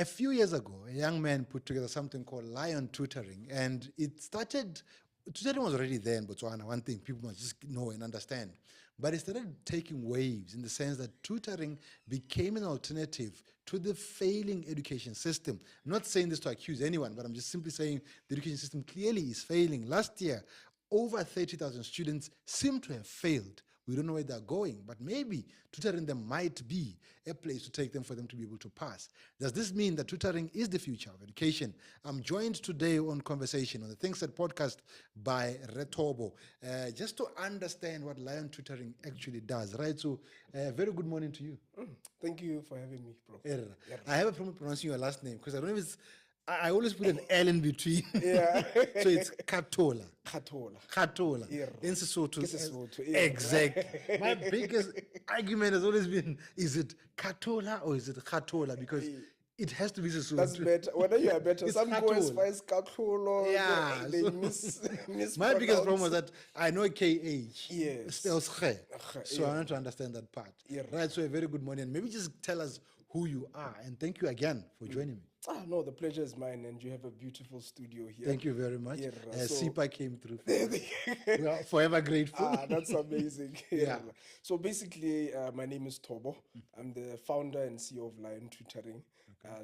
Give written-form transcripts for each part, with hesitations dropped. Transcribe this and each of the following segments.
A few years ago, a young man put together something called Lion Tutoring, and it started. Tutoring was already there in Botswana, one thing people must just know and understand. But it started taking waves in the sense that tutoring became an alternative to the failing education system. I'm not saying this to accuse anyone, but I'm just simply saying the education system clearly is failing. Last year, over 30,000 students seem to have failed. We don't know where they're going, but maybe tutoring them might be a place to take them for them to be able to pass. Does this mean that tutoring is the future of education? I'm joined today on Conversation on the Things Said podcast by Tobo, just to understand what Lion Tutoring actually does, right? So, very good morning to you. Thank you for having me, bro. I have a problem pronouncing your last name because I don't know if it's. I always put an L in between. Yeah. So it's Khatola. Khatola. In Sesotho. Sesotho, Exactly. My biggest argument has always been, is it Khatola or is it Khatola? Because it has to be Sesotho. That's better. Whether you are better. It's Some go as Khatola. far as Khatola. Yeah. They My biggest problem was that I know KH. Yes. Spells Khe. So Yeah. I want to understand that part. Yeah. Right. So a very good morning. Maybe just tell us who you are. And thank you again for joining me. No, the pleasure is mine, and you have a beautiful studio here. Thank you very much. Yeah, SIPA came through. We are forever grateful. That's amazing. Yeah. So basically, my name is Tobo. I'm the founder and CEO of Lion Tutoring.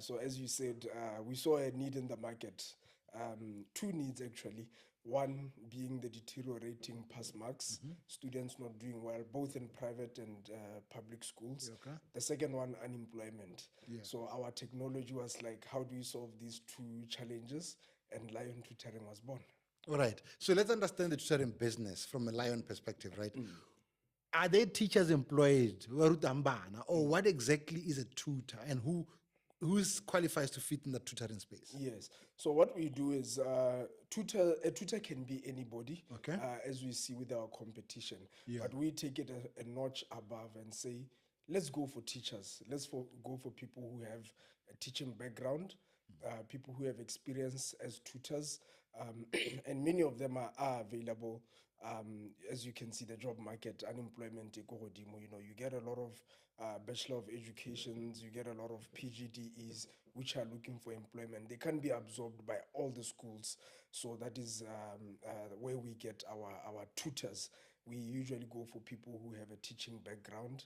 So as you said, we saw a need in the market. Two needs actually. One being the deteriorating pass marks, students not doing well, both in private and public schools. Okay. The second one, unemployment. Yeah. So our technology was like, how do we solve these two challenges? And Lion Tutoring was born. All right. So let's understand the tutoring business from a Lion perspective, right? Are there teachers employed, or what exactly is a tutor, and who qualifies to fit in the tutoring space? Yes. So what we do is a tutor can be anybody, Okay. as we see with our competition. Yeah. But we take it a notch above and say, let's go for teachers. Let's go for people who have a teaching background, people who have experience as tutors, and many of them are available. As you can see, the job market, unemployment, you get a lot of Bachelor of Educations, you get a lot of PGDEs, which are looking for employment. They can't be absorbed by all the schools. So that is where we get our tutors. We usually go for people who have a teaching background,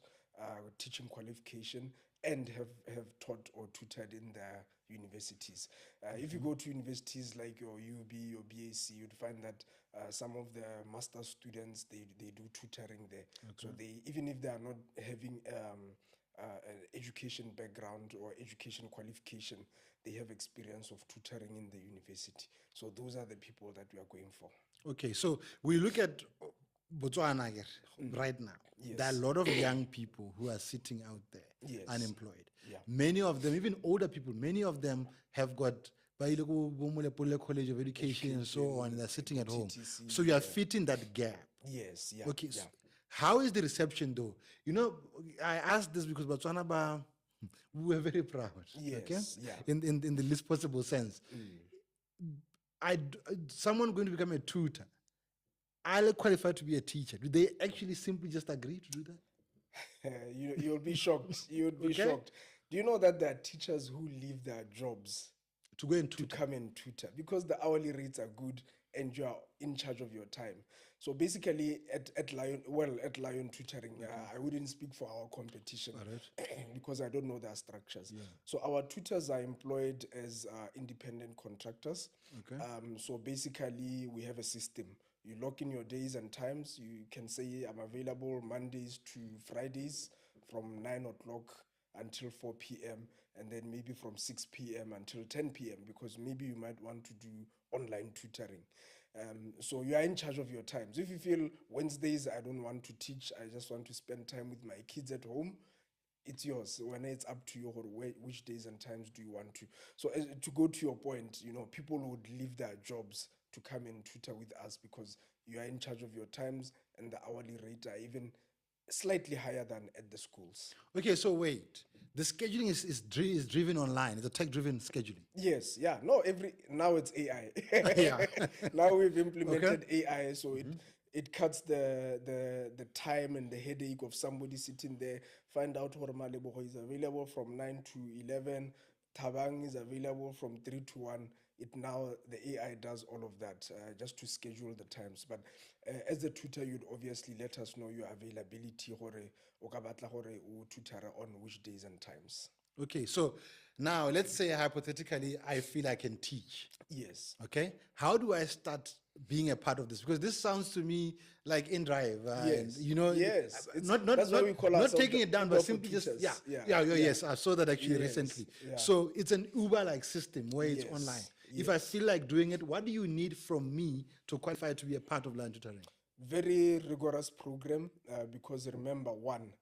teaching qualification, and have taught or tutored in their universities. If you go to universities like your UB, your BAC, you'd find that some of the master students, they do tutoring there. So they, even if they are not having an education background or education qualification, they have experience of tutoring in the university. So those are the people that we are going for. Okay, so we look at Botswana here, right now. Yes. There are a lot of young people who are sitting out there, Yes. unemployed. Yeah. Many of them, even older people, many of them have got College of Education and so on, and they're sitting at home. TTC, So you are fitting that gap. Yes, yeah. Okay, yeah. so how is the reception though? You know, I asked this because Botswana, we were very proud. Yes, Okay? yeah. In the least possible sense. Someone going to become a tutor, I'll qualify to be a teacher. Do they actually simply just agree to do that? You'll be shocked. You'll be shocked. Do you know that there are teachers who leave their jobs To go and to tutor. come and tutor because the hourly rates are good and you are in charge of your time? So basically, at Lion Tutoring, I wouldn't speak for our competition because I don't know their structures. So our tutors are employed as independent contractors. Okay. So basically, we have a system. You lock in your days and times. You can say, I'm available Mondays to Fridays from 9 o'clock until 4 p.m. and then maybe from 6 p.m. until 10 p.m. because maybe you might want to do online tutoring. So you are in charge of your times. If you feel Wednesdays, I don't want to teach, I just want to spend time with my kids at home, it's yours. When it's up to you, which days and times do you want to? So to go to your point, people would leave their jobs to come and tutor with us because you are in charge of your times and the hourly rate are even slightly higher than at the schools. Okay, so wait. The scheduling is driven online. It's a tech-driven scheduling. Yes, yeah. No, now it's AI. Yeah. Now we've implemented AI, so it cuts the time and the headache of somebody sitting there, find out what Malebo is available from 9 to 11, Tabang is available from 3 to 1. It now, the AI does all of that just to schedule the times. But as the tutor, you'd obviously let us know your availability hore, o ka batla hore o tutor on which days and times. Okay, so now let's say hypothetically I feel I can teach. Yes. Okay, how do I start being a part of this? Because this sounds to me like in drive, Yes. and you know, Yes. not taking it down, but simply just yeah. yes, I saw that actually Yes. recently. Yeah. So it's an Uber-like system where it's Yes. online. Yes. If I feel like doing it, what do you need from me to qualify to be a part of Lion Tutoring? Very rigorous program because remember, one,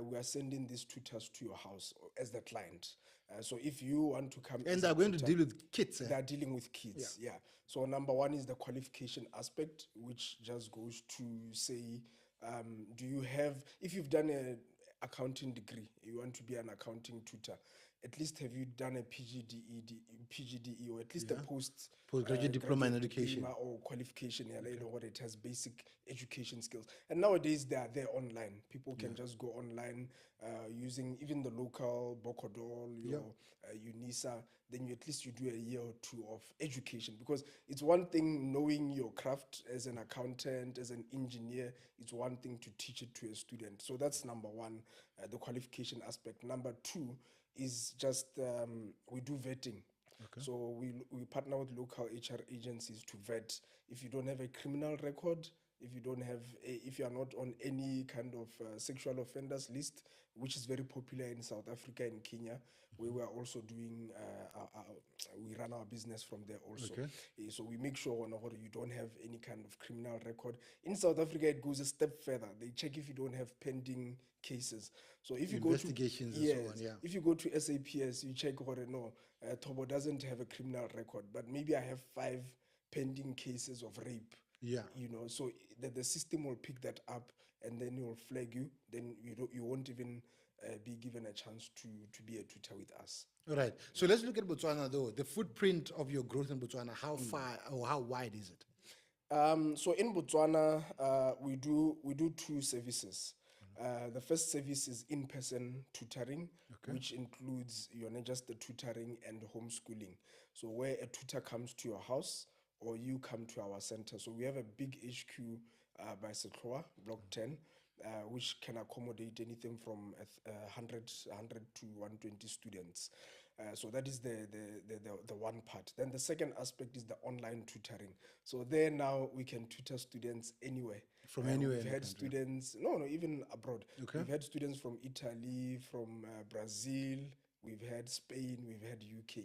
we are sending these tutors to your house as the client. So if you want to come, And they're going to deal with kids. they're dealing with kids. Yeah. So number one is the qualification aspect, which just goes to say, do you have, if you've done a accounting degree, you want to be an accounting tutor, at least have you done a PGDE or at least a postgraduate diploma in education or qualification, where it has basic education skills. And nowadays they are there online. People can just go online using even the local Bokodol, your UNISA. Then at least you do a year or two of education, because it's one thing knowing your craft as an accountant, as an engineer. It's one thing to teach it to a student. So that's number one, the qualification aspect. Number two is just we do vetting. Okay. So we partner with local HR agencies to vet. If you don't have a criminal record, if you don't have, if you are not on any kind of sexual offenders list, which is very popular in South Africa and Kenya, where we are also doing, we run our business from there also. Okay. So we make sure you don't have any kind of criminal record. In South Africa, it goes a step further. They check if you don't have pending cases. So if you investigations go to, and so on, if you go to SAPS, you check no, Tobo doesn't have a criminal record, but maybe I have 5 pending cases of rape. Yeah. So the system will pick that up and then it will flag you. Then you won't even be given a chance to be a tutor with us. All right. So let's look at Botswana though. The footprint of your growth in Botswana, how far or how wide is it? So in Botswana, we do 2 services. The first service is in-person tutoring, which includes not just the tutoring and homeschooling. So where a tutor comes to your house or you come to our center. So we have a big HQ by Sekloa, Block 10, which can accommodate anything from 100 to 120 students. So that is the one part. Then the second aspect is the online tutoring. So there now we can tutor students anywhere. From anywhere. We've had students, even abroad. Okay. We've had students from Italy, from Brazil, we've had Spain, we've had UK.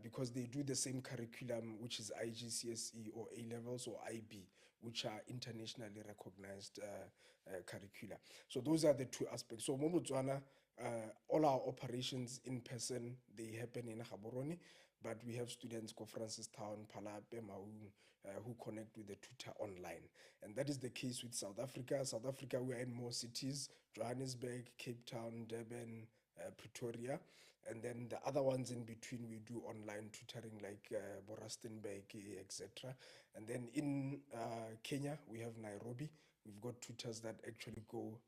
Because they do the same curriculum, which is IGCSE or A-levels or IB, which are internationally recognized curricula. So those are the 2 aspects. So Botswana, all our operations in person, they happen in Gaborone, but we have students go Francistown, Palape, Maung, who connect with the tutor online. And that is the case with South Africa. South Africa, we are in more cities, Johannesburg, Cape Town, Durban, Pretoria. And then the other ones in between, we do online tutoring like Borastenburg, etc. And then in Kenya, we have Nairobi. We've got tutors that actually go.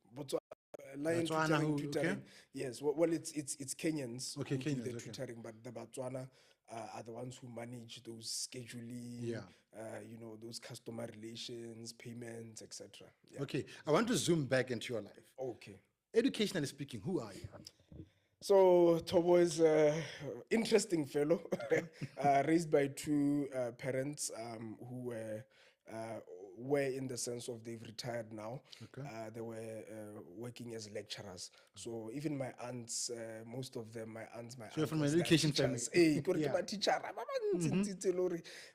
Lion tutoring. Okay. Yes, well, it's Kenyans who do the tutoring, but the Botswana are the ones who manage those scheduling, those customer relations, payments, etc. Yeah. Okay, I want to zoom back into your life. Okay. Educationally speaking, who are you? So Tobo is an interesting fellow, raised by 2 parents who were in the sense of they've retired now. Okay. They were working as lecturers. So even my aunts, most of them, my so from an education family. Hey,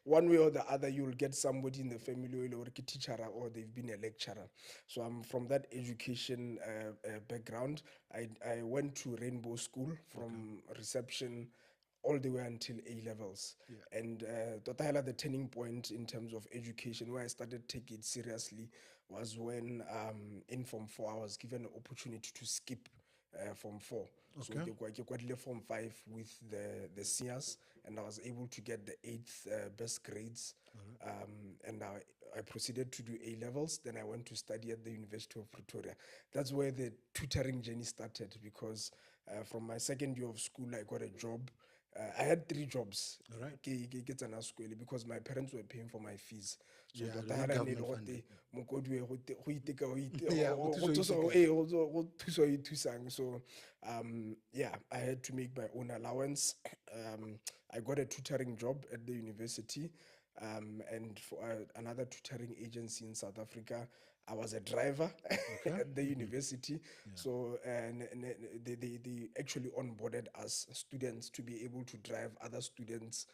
one way or the other, you'll get somebody in the family who will work a teacher or they've been a lecturer. So I'm from that education background. I went to Rainbow School from reception all the way until A-levels. Yeah. And the turning point in terms of education, where I started taking it seriously, was when in Form 4, I was given an opportunity to skip Form 4. Okay. So I got Form 5 with the seniors, and I was able to get the 8th best grades. And I proceeded to do A-levels. Then I went to study at the University of Pretoria. That's where the tutoring journey started, because From my second year of school, I got a job. I had 3 jobs. All right. Because my parents were paying for my fees. So Yeah, that it I was had a need government go funded. Yeah, go thusa ho iteka. so yeah, I had to make my own allowance. I got a tutoring job at the university, and for another tutoring agency in South Africa. I was a driver Okay. at the university. So and they actually onboarded us students to be able to drive other students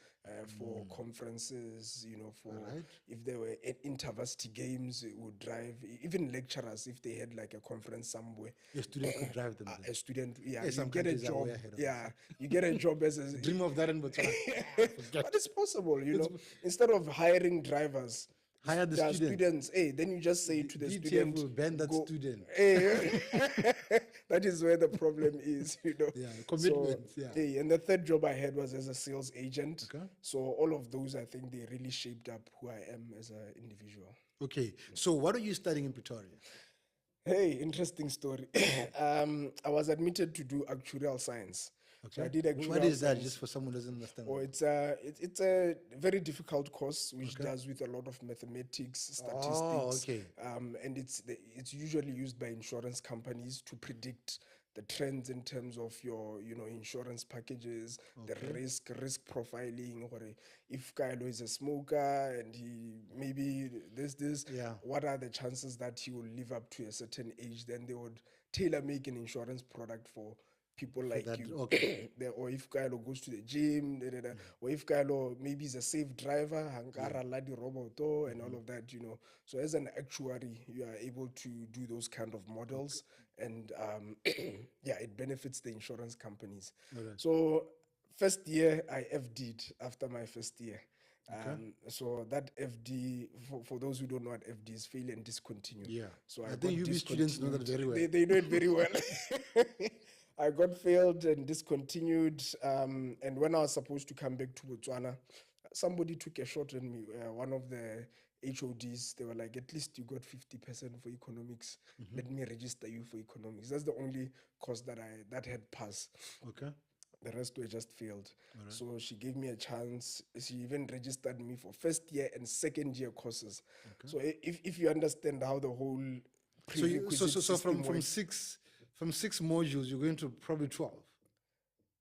for conferences, for Alright. if there were intervarsity games, we would drive, even lecturers, if they had like a conference somewhere. Your student could drive them then. A student, yeah, Yeah, you some get a countries are job, way ahead of us. yeah, you get a job as a Dream of that in Botswana. Forget. but it's possible, instead of hiring drivers, Hire the there are students. students. Hey, then you just say to the DTF student, will ban that go- student. Hey, that is where the problem is. Yeah, commitment, yeah. Hey, and the third job I had was as a sales agent. Okay. So all of those, I think, they really shaped up who I am as an individual. Okay, so what are you studying in Pretoria? Hey, interesting story. I was admitted to do actuarial science. So I did actuarial What is that, science. just for someone who doesn't understand? Oh, it's a very difficult course which does with a lot of mathematics, statistics. Oh, okay. And it's usually used by insurance companies to predict the trends in terms of your insurance packages, the risk profiling, or if Kaelo is a smoker and he maybe this, Yeah. what are the chances that he will live up to a certain age? Then they would tailor make an insurance product for people like that, you. okay. Or if Kaelo goes to the gym, or if Kaelo maybe is a safe driver, Hankara Ladi Roboto, and all of that, So as an actuary, you are able to do those kind of models, and yeah, it benefits the insurance companies. So first year, I FD'd after my first year. So that FD, for those who don't know what FD is, fail and discontinue. Yeah. So I think UB students know that very well. They know it very well. I got failed and discontinued. And when I was supposed to come back to Botswana, somebody took a shot on me. One of the HODs, they were like, at least you got 50% for economics. Let me register you for economics. That's the only course that had passed. Okay. The rest were just failed. So she gave me a chance. She even registered me for first year and second year courses. So if you understand how the whole So from six modules, you're going to probably 12.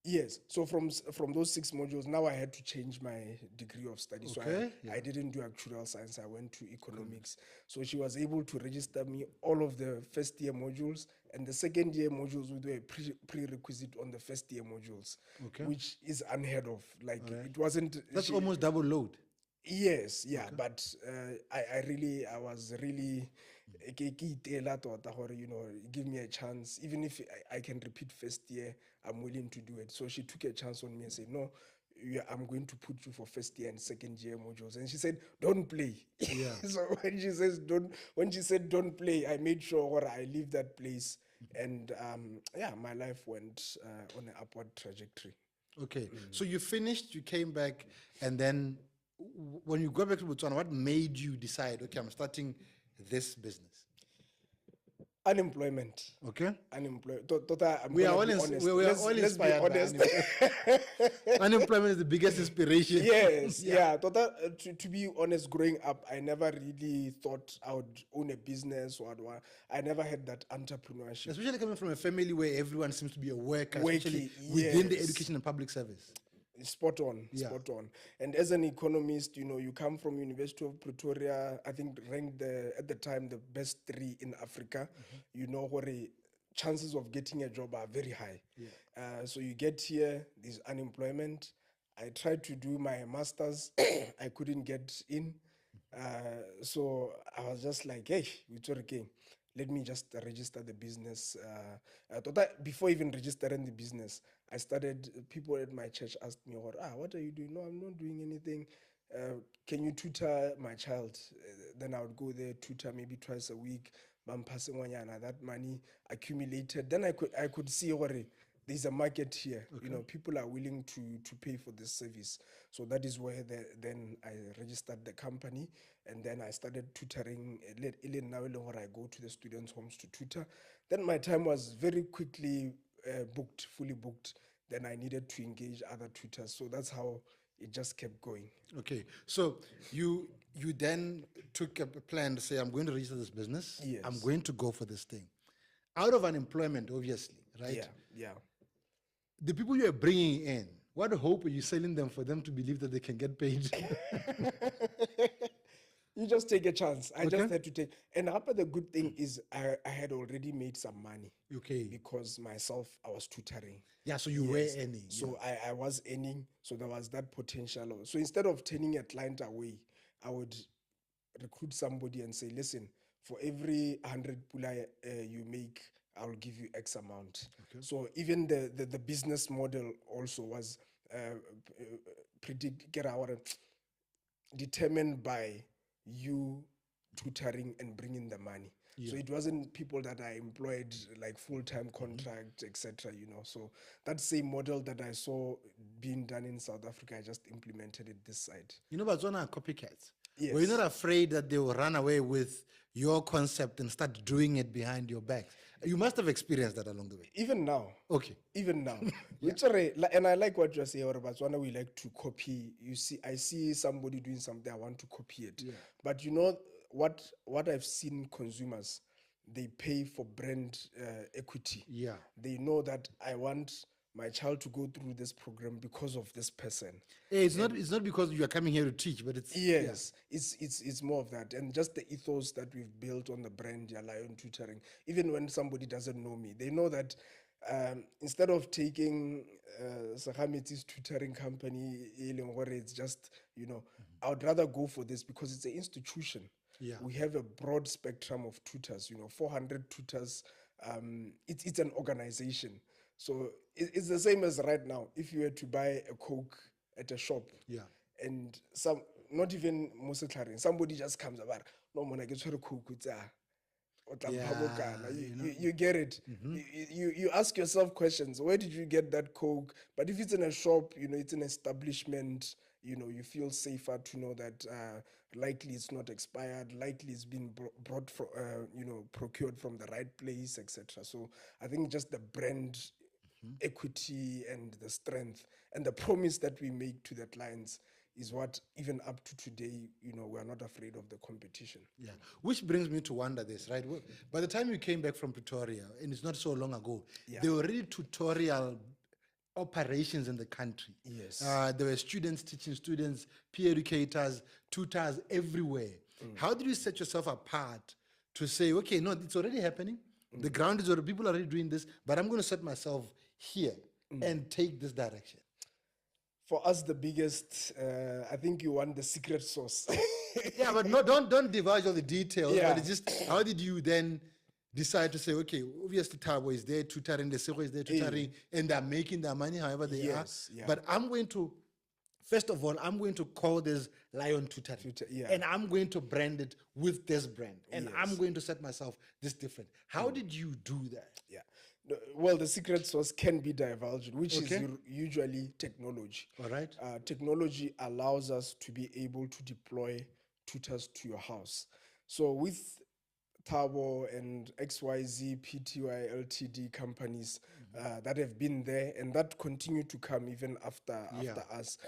Yes. So from those 6 modules, now I had to change my degree of study. So I didn't do actuarial science. I went to economics. So she was able to register me all of the first year modules, and the second year modules would be a prerequisite on the first year modules, which is unheard of. Like it wasn't. That's almost double load. Yes, yeah, but I was really, give me a chance. Even if I can repeat first year, I'm willing to do it. So she took a chance on me and said, no, I'm going to put you for first year and second year modules. And she said, don't play. Yeah. So when she said don't play, I made sure I leave that place. And yeah, my life went on an upward trajectory. Okay, so you finished, you came back, and then when you go back to Botswana, what made you decide, okay, I'm starting this business? Unemployment. Okay. Unemployed. We are all inspired by unemployment. Unemployment is the biggest inspiration. Yes, yeah. To be honest, growing up, I never really thought I would own a business or I never had that entrepreneurship. Especially coming from a family where everyone seems to be a worker, especially within the education and public service. Spot on. And as an economist, you come from University of Pretoria, I think ranked at the time the best 3 in Africa. Where chances of getting a job are very high. So you get here, there's unemployment. I tried to do my master's, I couldn't get in. So I was just like, hey, let me just register the business. Before even registering the business, people at my church asked me, what are you doing? No, I'm not doing anything. Can you tutor my child? Then I would go there, tutor maybe twice a week. That money accumulated. Then I could see there's a market here. People are willing to pay for this service. So that is where then I registered the company, and then I started tutoring. Now I go to the students' homes to tutor. Then my time was very quickly booked, fully booked, then I needed to engage other tutors. So that's how it just kept going. Okay, so you then took a plan to say, I'm going to register this business. I'm Yes. going to go for this thing. Out of unemployment, obviously, right? Yeah, yeah. The people you are bringing in, what hope are you selling them for them to believe that they can get paid? You just take a chance. I just Okay. had to take. And Hapa, the good thing is I had already made some money Okay. because myself, I was tutoring. Yeah, so you were earning. So I was earning. So there was that potential. So instead of turning a client away, I would recruit somebody and say, listen, for every 100 pula you make, I'll give you X amount. Okay. So even the business model also was determined by you tutoring and bringing the money. So it wasn't people that I employed like full-time contract, etc. So that same model that I saw being done in South Africa, I just implemented it this side. Botswana are copycats. Yes. Were you not afraid that they will run away with your concept and start doing it behind your back? You must have experienced that along the way. Even now. Okay. Even now. And I like what you're saying, Botswana, we like to copy. I see somebody doing something, I want to copy it. Yeah. But what I've seen consumers, they pay for brand equity. Yeah. They know that I want my child to go through this program because of this person. It's not because you are coming here to teach, but it's it's more of that, and just the ethos that we've built on the brand Lion Tutoring. Even when somebody doesn't know me, they know that instead of taking Sahamiti's tutoring company, it's just I would rather go for this because it's an institution. Yeah. We have a broad spectrum of tutors. 400 tutors. It's an organization. So it's the same as right now. If you were to buy a Coke at a shop, and not even Mosetlaren, somebody just comes about, no man, I get a Coke with you get it. You ask yourself questions. Where did you get that Coke? But if it's in a shop, it's an establishment. You feel safer to know that likely it's not expired, likely it's been brought from, procured from the right place, etc. So I think just the brand equity and the strength and the promise that we make to the clients is what, even up to today, we're not afraid of the competition. Yeah, which brings me to wonder this, right? Well, by the time you came back from Pretoria, and it's not so long ago, there were already tutorial operations in the country. Yes. There were students teaching students, peer educators, tutors everywhere. How did you set yourself apart to say, okay, no, it's already happening. The ground is already, people are already doing this, but I'm going to set myself here and take this direction? For us, the biggest, I think you want the secret sauce. Yeah, but no, don't divulge all the details. Yeah. But it's just, how did you then decide to say, okay, obviously Tobo is there tutoring, the Sego is there tutoring, and they're making their money however they are. Yeah. But I'm going to, first of all, I'm going to call this Lion Tutoring. And I'm going to brand it with this brand. And I'm going to set myself this different. How did you do that? Yeah. Well, the secret sauce can be divulged, which is usually technology. All right. Technology allows us to be able to deploy tutors to your house. So with Tobo and XYZ, PTY, LTD companies that have been there and that continue to come even after us,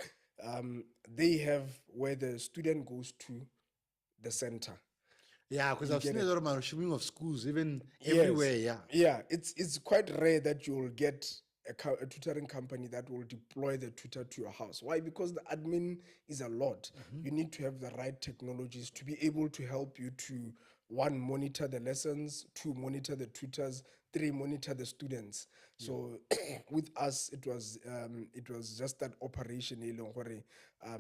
they have where the student goes to the center. Yeah, because I've seen a lot of malfunctioning of schools, even everywhere, Yeah, it's quite rare that you'll get a tutoring company that will deploy the tutor to your house. Why? Because the admin is a lot. You need to have the right technologies to be able to help you to, 1, monitor the lessons, 2, monitor the tutors, 3, monitor the students. So with us, it was just that operation.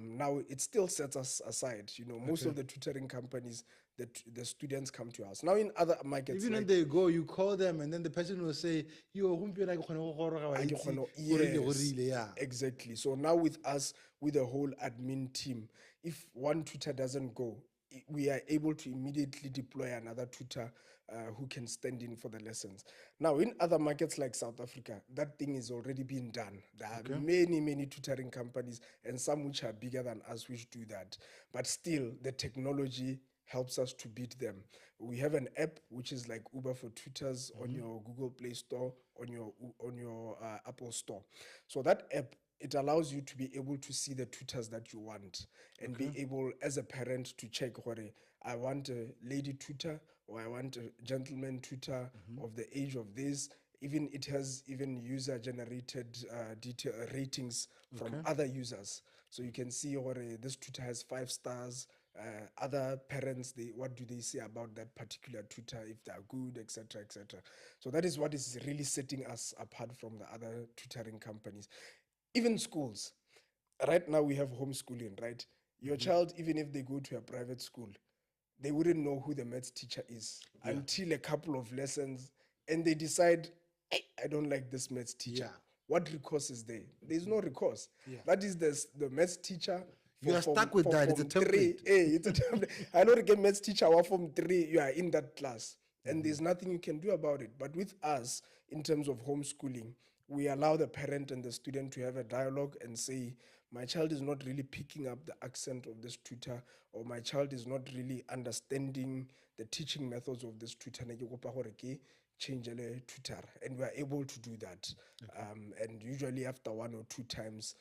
Now it still sets us aside. Most of the tutoring companies, the students come to us. Now in other markets, even when they go, you call them, and then the person will say, exactly. So now with us, with the whole admin team, if one tutor doesn't go, we are able to immediately deploy another tutor who can stand in for the lessons. Now, in other markets like South Africa, that thing is already being done. There are many tutoring companies, and some which are bigger than us which do that. But still, the technology helps us to beat them. We have an app which is like Uber for tutors on your Google Play Store, on your Apple Store. So that app, it allows you to be able to see the tutors that you want and be able, as a parent, to check whether I want a lady tutor or I want a gentleman tutor of the age of this. Even it has even user generated detail ratings from other users, so you can see whether this tutor has 5 stars. Other parents, what do they say about that particular tutor, if they are good, etc., etc. So that is what is really setting us apart from the other tutoring companies. Even schools, right now we have homeschooling, right? Your child, even if they go to a private school, they wouldn't know who the maths teacher is until a couple of lessons, and they decide, hey, I don't like this maths teacher. What recourse is there? There's no recourse. That is the maths teacher. You are stuck with that. It's a template. It's a template. I know the maths teacher from 3, you are in that class, and there's nothing you can do about it. But with us, in terms of homeschooling, we allow the parent and the student to have a dialogue and say, my child is not really picking up the accent of this tutor, or my child is not really understanding the teaching methods of this tutor. Change a tutor, and we are able to do that. And usually after 1 or 2 times,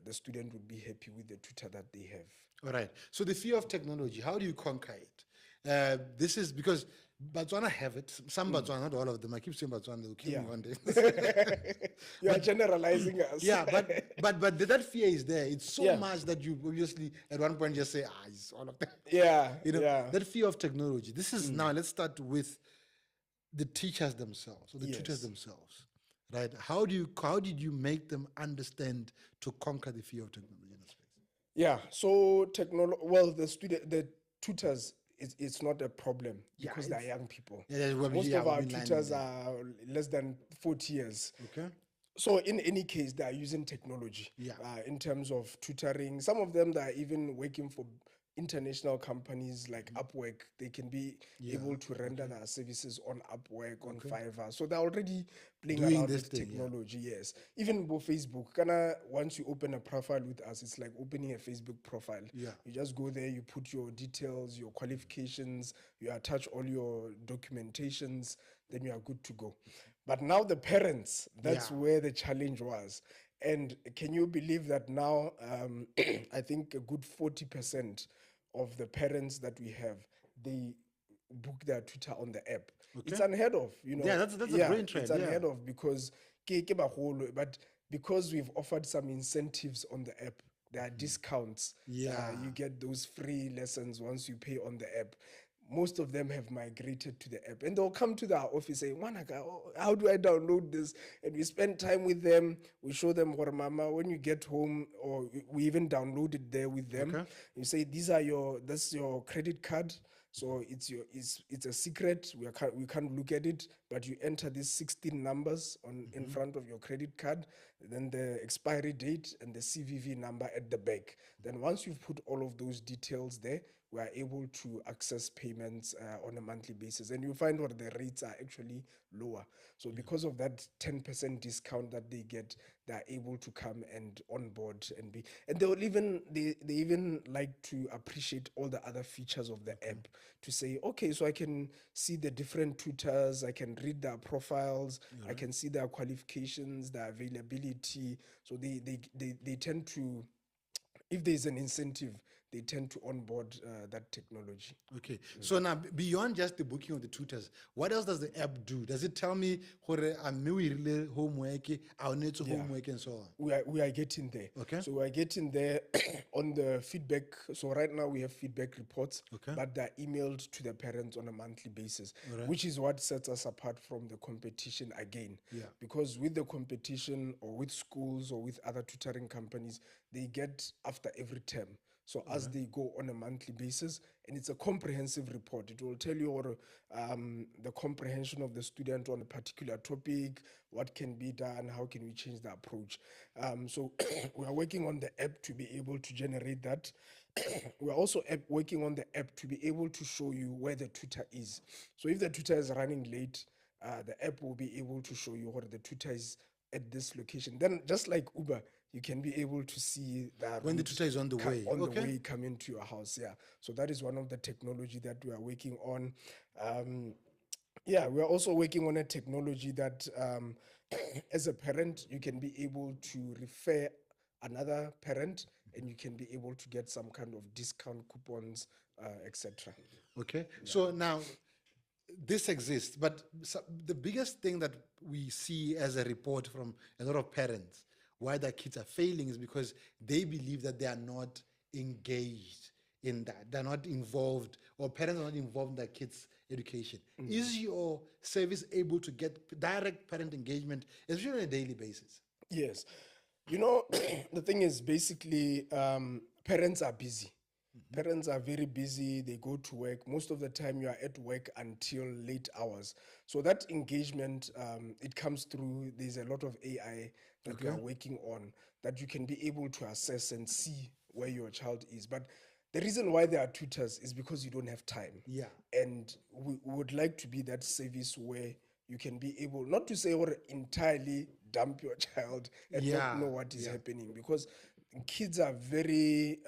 the student would be happy with the tutor that they have. All right. So the fear of technology, how do you conquer it? This is because Botswana have it. Some Botswana, not all of them. I keep saying Botswana, they'll kill me one day. You are generalizing us. Yeah, but that fear is there. It's so much that you obviously at one point just say, it's all of them. That fear of technology. This is now, let's start with the teachers themselves, or the tutors themselves, right? How did you make them understand to conquer the fear of technology in that space? Yeah, so the tutors, it's not a problem because they're young people. Most of our tutors are less than 40 years. Okay. So in any case, they are using technology in terms of tutoring. Some of them, they are even working for international companies like Upwork. They can be able to render their services on Upwork, on Fiverr. So they're already playing around with technology, yes. Even for Facebook, once you open a profile with us, it's like opening a Facebook profile. You just go there, you put your details, your qualifications, you attach all your documentations, then you are good to go. But now the parents, that's where the challenge was. And can you believe that now, I think a good 40% of the parents that we have, they book their tutor on the app. It's unheard of, you know. Yeah, that's a great trend. It's unheard of because, but because we've offered some incentives on the app, there are discounts. You get those free lessons once you pay on the app. Most of them have migrated to the app, and they'll come to the office saying, how do I download this? And we spend time with them. We show them, mama, when you get home, or we even download it there with them. You say, that's your credit card. So it's a secret. We can't look at it, but you enter these 16 numbers in front of your credit card, then the expiry date and the CVV number at the back. Then once you've put all of those details there, we are able to access payments on a monthly basis. And you find what the rates are actually lower. So because of that 10% discount that they get, they're able to come and onboard and they even like to appreciate all the other features of the app, to say, okay, so I can see the different tutors, I can read their profiles, I can see their qualifications, their availability. So they tend to, if there's an incentive, they tend to onboard that technology. Okay. So now, beyond just the booking of the tutors, what else does the app do? Does it tell me I'm homework, I'll need to homework and so on? We are getting there. Okay. So we are getting there on the feedback. So right now we have feedback reports, but they're emailed to the parents on a monthly basis, which is what sets us apart from the competition again. Because with the competition, or with schools or with other tutoring companies, they get after every term. So as they go on a monthly basis, and it's a comprehensive report. It will tell you the comprehension of the student on a particular topic, what can be done, how can we change the approach. So we are working on the app to be able to generate that. We're also working on the app to be able to show you where the tutor is. So if the tutor is running late, the app will be able to show you where the tutor is at this location. Then just like Uber, you can be able to see that When the tutor is on the way. on Okay. the way coming to your house. Yeah, so that is one of the technology that we are working on. Yeah, we are also working on a technology that, as a parent, you can be able to refer another parent, and you can be able to get some kind of discount coupons, etc. Okay. So now this exists, but the biggest thing that we see as a report from a lot of parents why their kids are failing is because they believe that they are not engaged in that. They're not involved, or parents are not involved in their kids' education. Is your service able to get direct parent engagement, especially on a daily basis? Yes. You know, the thing is basically, parents are busy. Parents are very busy. They go to work. Most of the time, you are at work until late hours. So that engagement, it comes through. There's a lot of AI that we are working on that you can be able to assess and see where your child is. But the reason why there are tutors is because you don't have time. Yeah. And we would like to be that service where you can be able, not to say or entirely dump your child and not know what is happening, because kids are very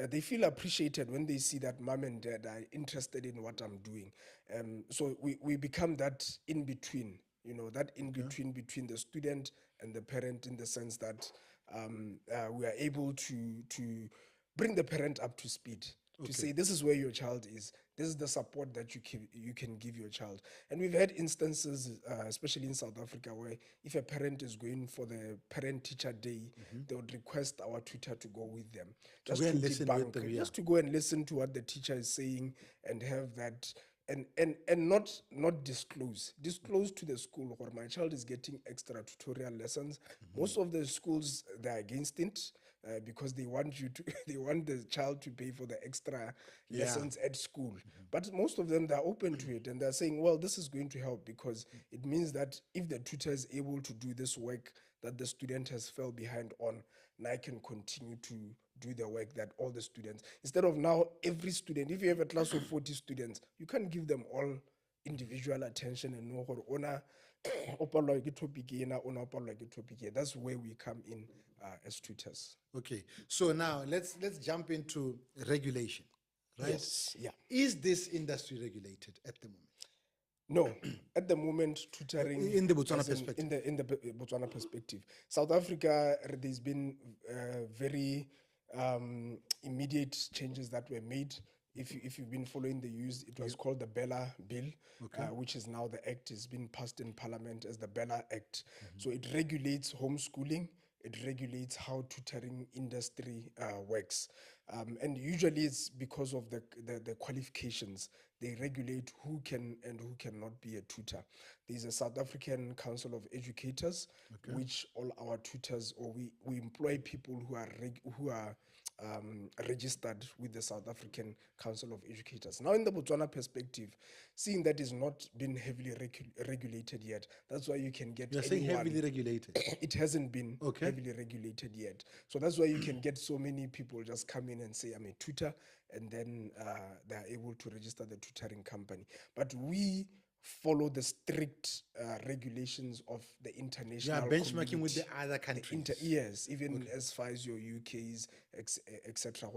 they feel appreciated when they see that mom and dad are interested in what I'm doing. So we become that in between, that in between the student and the parent, in the sense that we are able to bring the parent up to speed, to say, this is where your child is, this is the support that you can give your child. And we've had instances, especially in South Africa, where if a parent is going for the parent-teacher day, they would request our tutor to go with them, just go to and listen with them, just to go and listen to what the teacher is saying, and have that, and not disclose to the school, or my child is getting extra tutorial lessons. Most of the schools, they're against it. Because they want you to, they want the child to pay for the extra lessons at school. But most of them, they're open to it, and they're saying, well, this is going to help, because it means that if the tutor is able to do this work that the student has fell behind on, and I can continue to do the work that all the students, instead of now every student, if you have a class of 40 students, you can't give them all individual attention and know what honor. That's where we come in as tutors. Okay, so now let's jump into regulation, right? Yes, yeah. Is this industry regulated at the moment? No, at the moment, tutoring In the Botswana perspective. In the Botswana perspective, South Africa, there's been very immediate changes that were made. If you've been following the news, it was called the Bella Bill, which is now the act has been passed in Parliament as the Bella Act. So it regulates homeschooling. It regulates how tutoring industry works. And usually it's because of the qualifications. They regulate who can and who cannot be a tutor. There's a South African Council of Educators, which all our tutors, or we employ people who are registered with the South African Council of Educators. Now, in the Botswana perspective, seeing that is not been heavily regulated yet, that's why you can get You're saying heavily regulated? It hasn't been heavily regulated yet. So that's why you can get so many people just come in and say, I'm a tutor, and then they're able to register the tutoring company. But we follow the strict regulations of the international benchmarking with the other countries. Yes, even as far as your UKs, etc.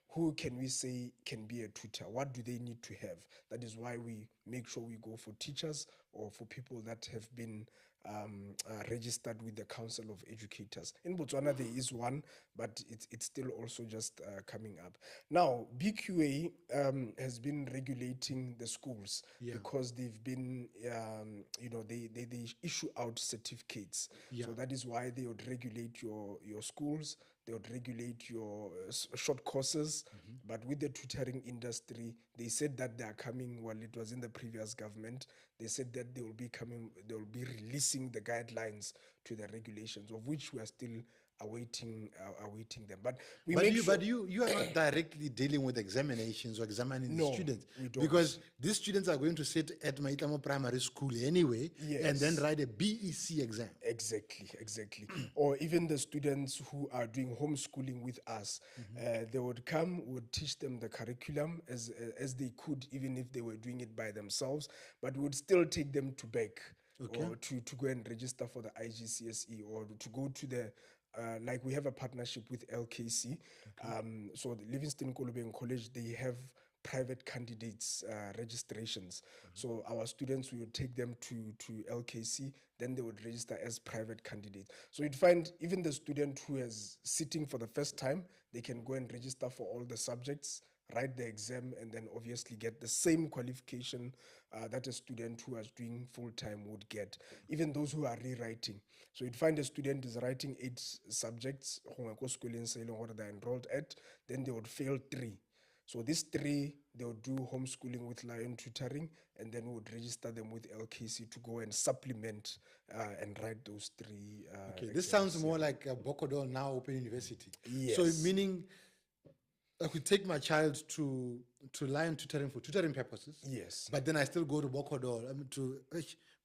Who can we say can be a tutor? What do they need to have? That is why we make sure we go for teachers or for people that have been registered with the Council of Educators. In Botswana, there is one, but it's still also just coming up. Now, BQA has been regulating the schools because they've been, they issue out certificates. So that is why they would regulate your schools. They would regulate your short courses. But with the tutoring industry, they said that they are coming, well, it was in the previous government, they said that they will be releasing the guidelines to the regulations, of which we are still awaiting them. But you are not directly dealing with examinations or examining the students. We don't. Because these students are going to sit at Maitamo Primary School anyway, and then write a BEC exam. Exactly. Or even the students who are doing homeschooling with us, they would come, would teach them the curriculum as they could, even if they were doing it by themselves, but would still take them to back or to go and register for the IGCSE, or to go to the like we have a partnership with LKC. So the Livingston Kolobeng College, they have private candidates registrations. So our students, we would take them to LKC, then they would register as private candidates. So you'd find even the student who is sitting for the first time, they can go and register for all the subjects, write the exam, and then obviously get the same qualification that a student who is doing full-time would get. Even those who are rewriting. So you'd find a student is writing 8 subjects, what they're enrolled at, then they would fail 3. So these 3, they would do homeschooling with Lion Tutoring, and then we would register them with LKC to go and supplement and write those 3 Okay, this sounds more like a Bokodol now Open University. Yes. So meaning I could take my child to Lion Tutoring for tutoring purposes. Yes. But then I still go to Bokodol, to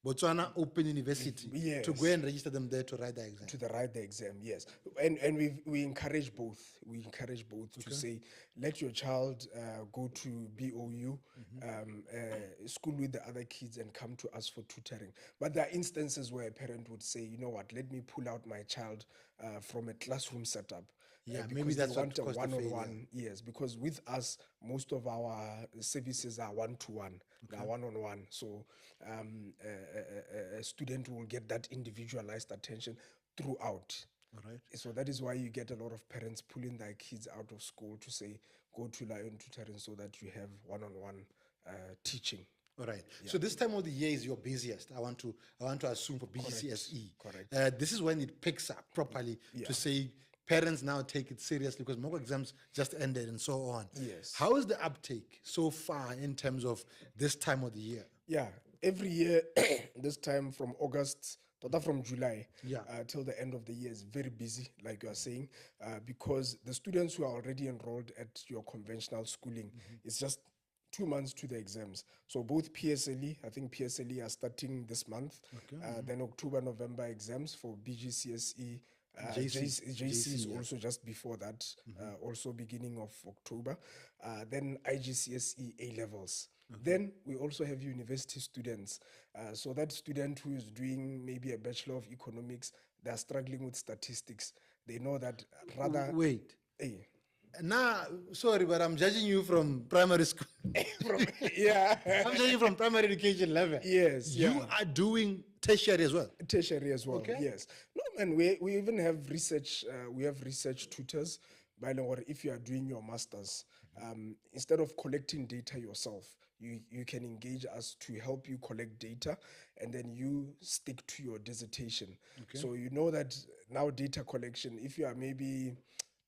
Botswana Open University Yes. to go and register them there to write the exam. To write the exam, yes. And we encourage both. We encourage both to say, let your child go to BOU, school with the other kids, and come to us for tutoring. But there are instances where a parent would say, you know what, let me pull out my child from a classroom setup. Yeah, maybe that's want a what one-on-one. Yes, because with us, most of our services are one-to-one. They're one-on-one. So a student will get that individualized attention throughout. All right. So that is why you get a lot of parents pulling their kids out of school to say, go to Lion Tutoring so that you have one-on-one teaching. All right. Yeah. So this time of the year is your busiest. I want to assume for BGCSE. Correct. This is when it picks up properly to say parents now take it seriously because mock exams just ended and so on. Yes. How is the uptake so far in terms of this time of the year? Yeah. Every year, this time from August, from July till the end of the year is very busy, like you are saying, because the students who are already enrolled at your conventional schooling, it's just 2 months to the exams. So both PSLE, I think PSLE are starting this month, then October, November exams for BGCSE. JC is also just before that, also beginning of October. Then IGCSE A-levels. Then we also have university students. So that student who is doing maybe a Bachelor of Economics, they're struggling with statistics. They know that rather... Wait. Nah, sorry, but I'm judging you from primary school. I'm judging you from primary education level. Yes. You are doing tertiary as well. Tertiary as well, yes. No, man, we even have research, we have research tutors. By the way, if you are doing your masters, instead of collecting data yourself, you can engage us to help you collect data, and then you stick to your dissertation. So you know that now data collection, if you are maybe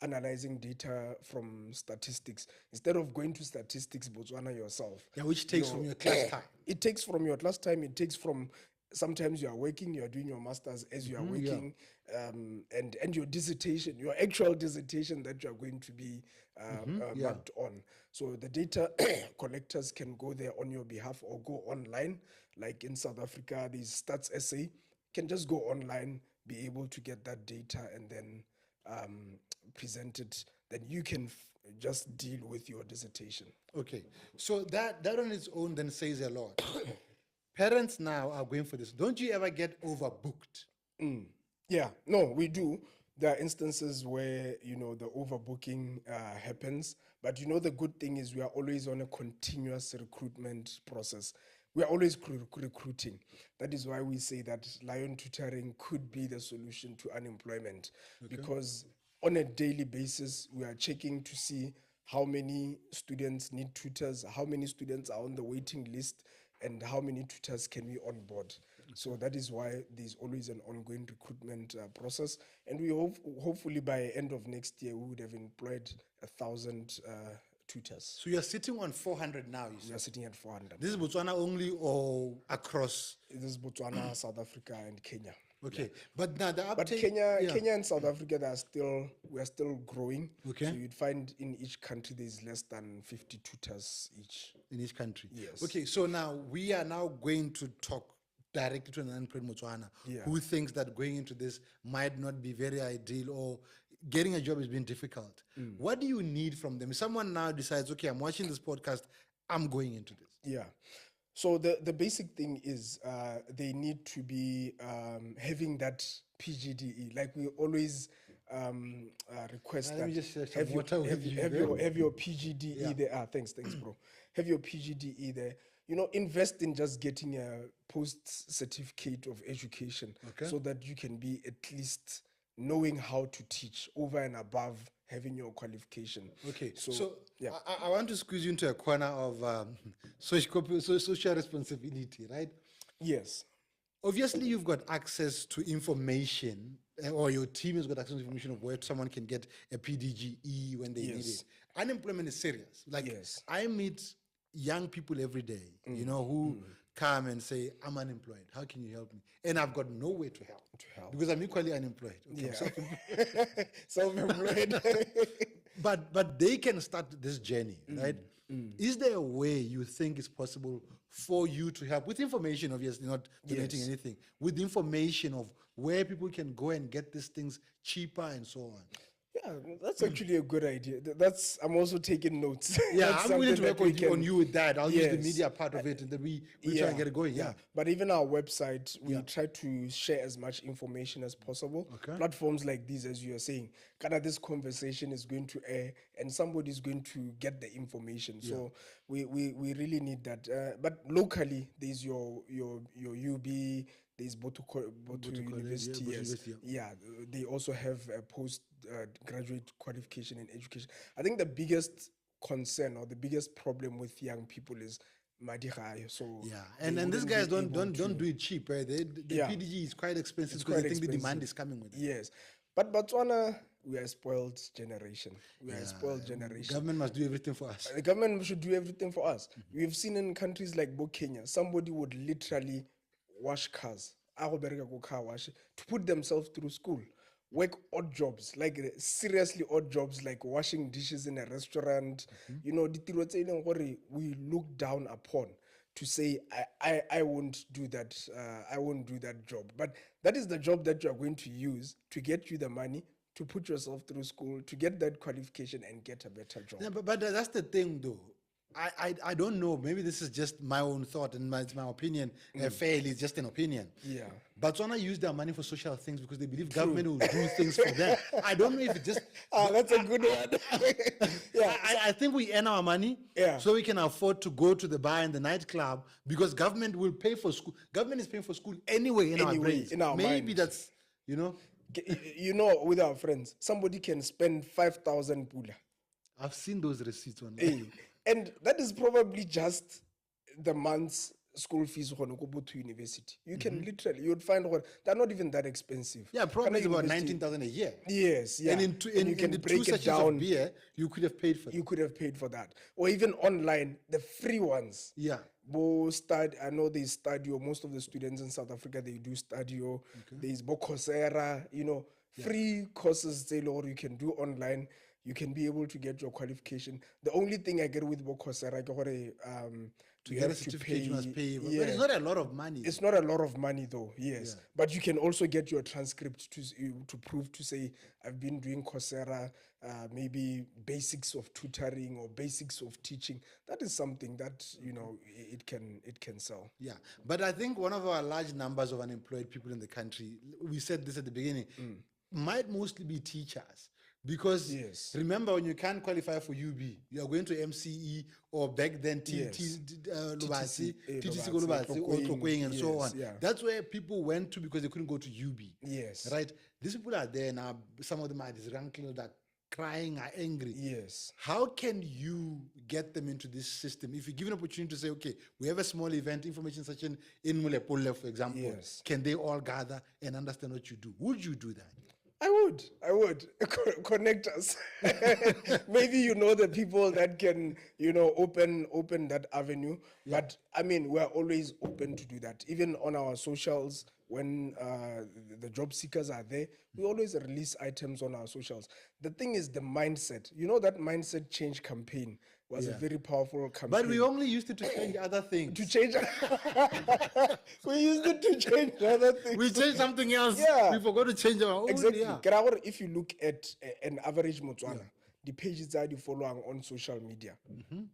analyzing data from statistics, instead of going to statistics Botswana yourself. Yeah, which takes from your class time. It takes from your class time, it takes from, sometimes you are working, you are doing your masters as you are working, and your dissertation, your actual dissertation that you are going to be marked on. So the data collectors can go there on your behalf or go online. Like in South Africa, these Stats SA can just go online, be able to get that data and then present it. Then you can just deal with your dissertation. Okay, so that on its own then says a lot. Parents now are going for this. Don't you ever get overbooked? Yeah, no, we do. There are instances where, the overbooking happens. But, the good thing is we are always on a continuous recruitment process. We are always recruiting. That is why we say that Lion Tutoring could be the solution to unemployment. Because on a daily basis, we are checking to see how many students need tutors, how many students are on the waiting list, and how many tutors can we onboard. So that is why there's always an ongoing recruitment process. And we hopefully by end of next year, we would have employed 1,000 tutors. So you're sitting on 400 now, you We are sitting at 400. This is Botswana only or across? This is Botswana, South Africa, and Kenya. Okay, but now the uptake... But Kenya and South Africa, we are still growing. Okay. So you'd find in each country there's less than 50 tutors each. In each country? Yes. Okay, so now we are now going to talk directly to an unemployed Botswana who thinks that going into this might not be very ideal or getting a job has been difficult. What do you need from them? If someone now decides, okay, I'm watching this podcast, I'm going into this. Yeah. So the basic thing is they need to be having that PGDE. Like we always request Let that me just share some have, water with you there. have your PGDE Yeah. there. Thanks, bro. Have your PGDE there. You know, invest in just getting a post certificate of education, Okay. so that you can be at least knowing how to teach over and above having your qualification. Okay, So, so yeah. I want to squeeze you into a corner of social responsibility, right? Yes. Obviously, you've got access to information, or your team has got access to information of where someone can get a PDGE when they need Yes. it. Unemployment is serious. Like, Yes. I meet young people every day, you know, who come and say, I'm unemployed. How can you help me? And I've got no way to help. Because I'm equally unemployed. Okay, I'm Yeah. Self-employed. but they can start this journey, right? Is there a way you think is possible for you to help with information, obviously not donating Yes. anything, with information of where people can go and get these things cheaper and so on? Yeah, that's actually a good idea. That's I'm also taking notes. Yeah, That's I'm willing to something work that we with you, on you with that. I'll use the Yes. media part of it, and then we try and get it going. Yeah. But even our website, we Yeah. try to share as much information as possible. Okay. Platforms like these, as you are saying, kind of this conversation is going to air, and somebody's going to get the information. So we really need that. But locally, there's your UB. There's Botu College, University. Botu Yes. University, Yeah, they also have a post graduate qualification in education. I think the biggest concern or the biggest problem with young people is madigayo. So Yeah, they and these wouldn't guys be don't able to- do it cheap. Eh? The Yeah. PDG is quite expensive It's because quite I think the demand expensive. is coming with it. Yes, but Botswana, we are a spoiled generation. We are a Yeah, spoiled generation. Government must do everything for us. The government should do everything for us. We've seen in countries like Kenya, somebody would literally wash cars, ako bereka ko car wash, to put themselves through school, work odd jobs, like seriously odd jobs, like washing dishes in a restaurant. You know, ditiro tse e leng gore we look down upon, to say I won't do that. I won't do that job. But that is the job that you are going to use to get you the money to put yourself through school, to get that qualification and get a better job. Yeah, but that's the thing, though. I don't know. Maybe this is just my own thought and it's my opinion. Fairly, it's just an opinion. Yeah. Botswana use their money for social things because they believe government will do things for them. I don't know if it just. That's a good one. Yeah. I think we earn our money, Yeah. so we can afford to go to the bar and the nightclub because government will pay for school. Government is paying for school anyway in our Anyway, brains. in our Maybe minds. that's, you know. You know, with our friends, somebody can spend 5,000 pula. I've seen those receipts online. Hey, and that is probably just the month's school fees for Botu University. You can literally, you'd find what they're not even that expensive. Yeah, probably it's Kana about University- 19,000 a year. Yes, yeah. And in you can the break two it sessions down. of beer, you could have paid for it. You could have paid for that. Or even online, the free ones. Yeah. I know there's Stadio. Most of the students in South Africa, they do Stadio. There's Coursera, you know, free courses or you can do online. You can be able to get your qualification. The only thing I get with Coursera, To get a certificate, you must pay. But Yeah. it's not a lot of money. It's not a lot of money though, yes. But you can also get your transcript to prove to say, I've been doing Coursera, maybe basics of tutoring or basics of teaching. That is something that, you know, it can sell. Yeah, but I think one of our large numbers of unemployed people in the country, we said this at the beginning, might mostly be teachers. Because Yes. remember, when you can't qualify for UB, you are going to MCE or back then TTC, Lubasi, or Tlokweng and so on. Yes, yeah. That's where people went to because they couldn't go to UB. Yes. Right? These people are there now. Some of them are disgruntled, are crying, are angry. Yes. How can you get them into this system? If you give an opportunity to say, okay, we have a small event, information session in Mulepole, for example, Yes. can they all gather and understand what you do? Would you do that? I would connect us. Maybe you know the people that can, you know, open that avenue. But I mean, we're always open to do that. Even on our socials, when the job seekers are there, we always release items on our socials. The thing is the mindset. You know, that mindset change campaign was a very powerful campaign. But we only used it to change other things. to change. We used it to change other things. We changed something else. Yeah. We forgot to change our own. Exactly. Yeah. Keragore, if you look at an average Motswana, the pages that you follow on social media,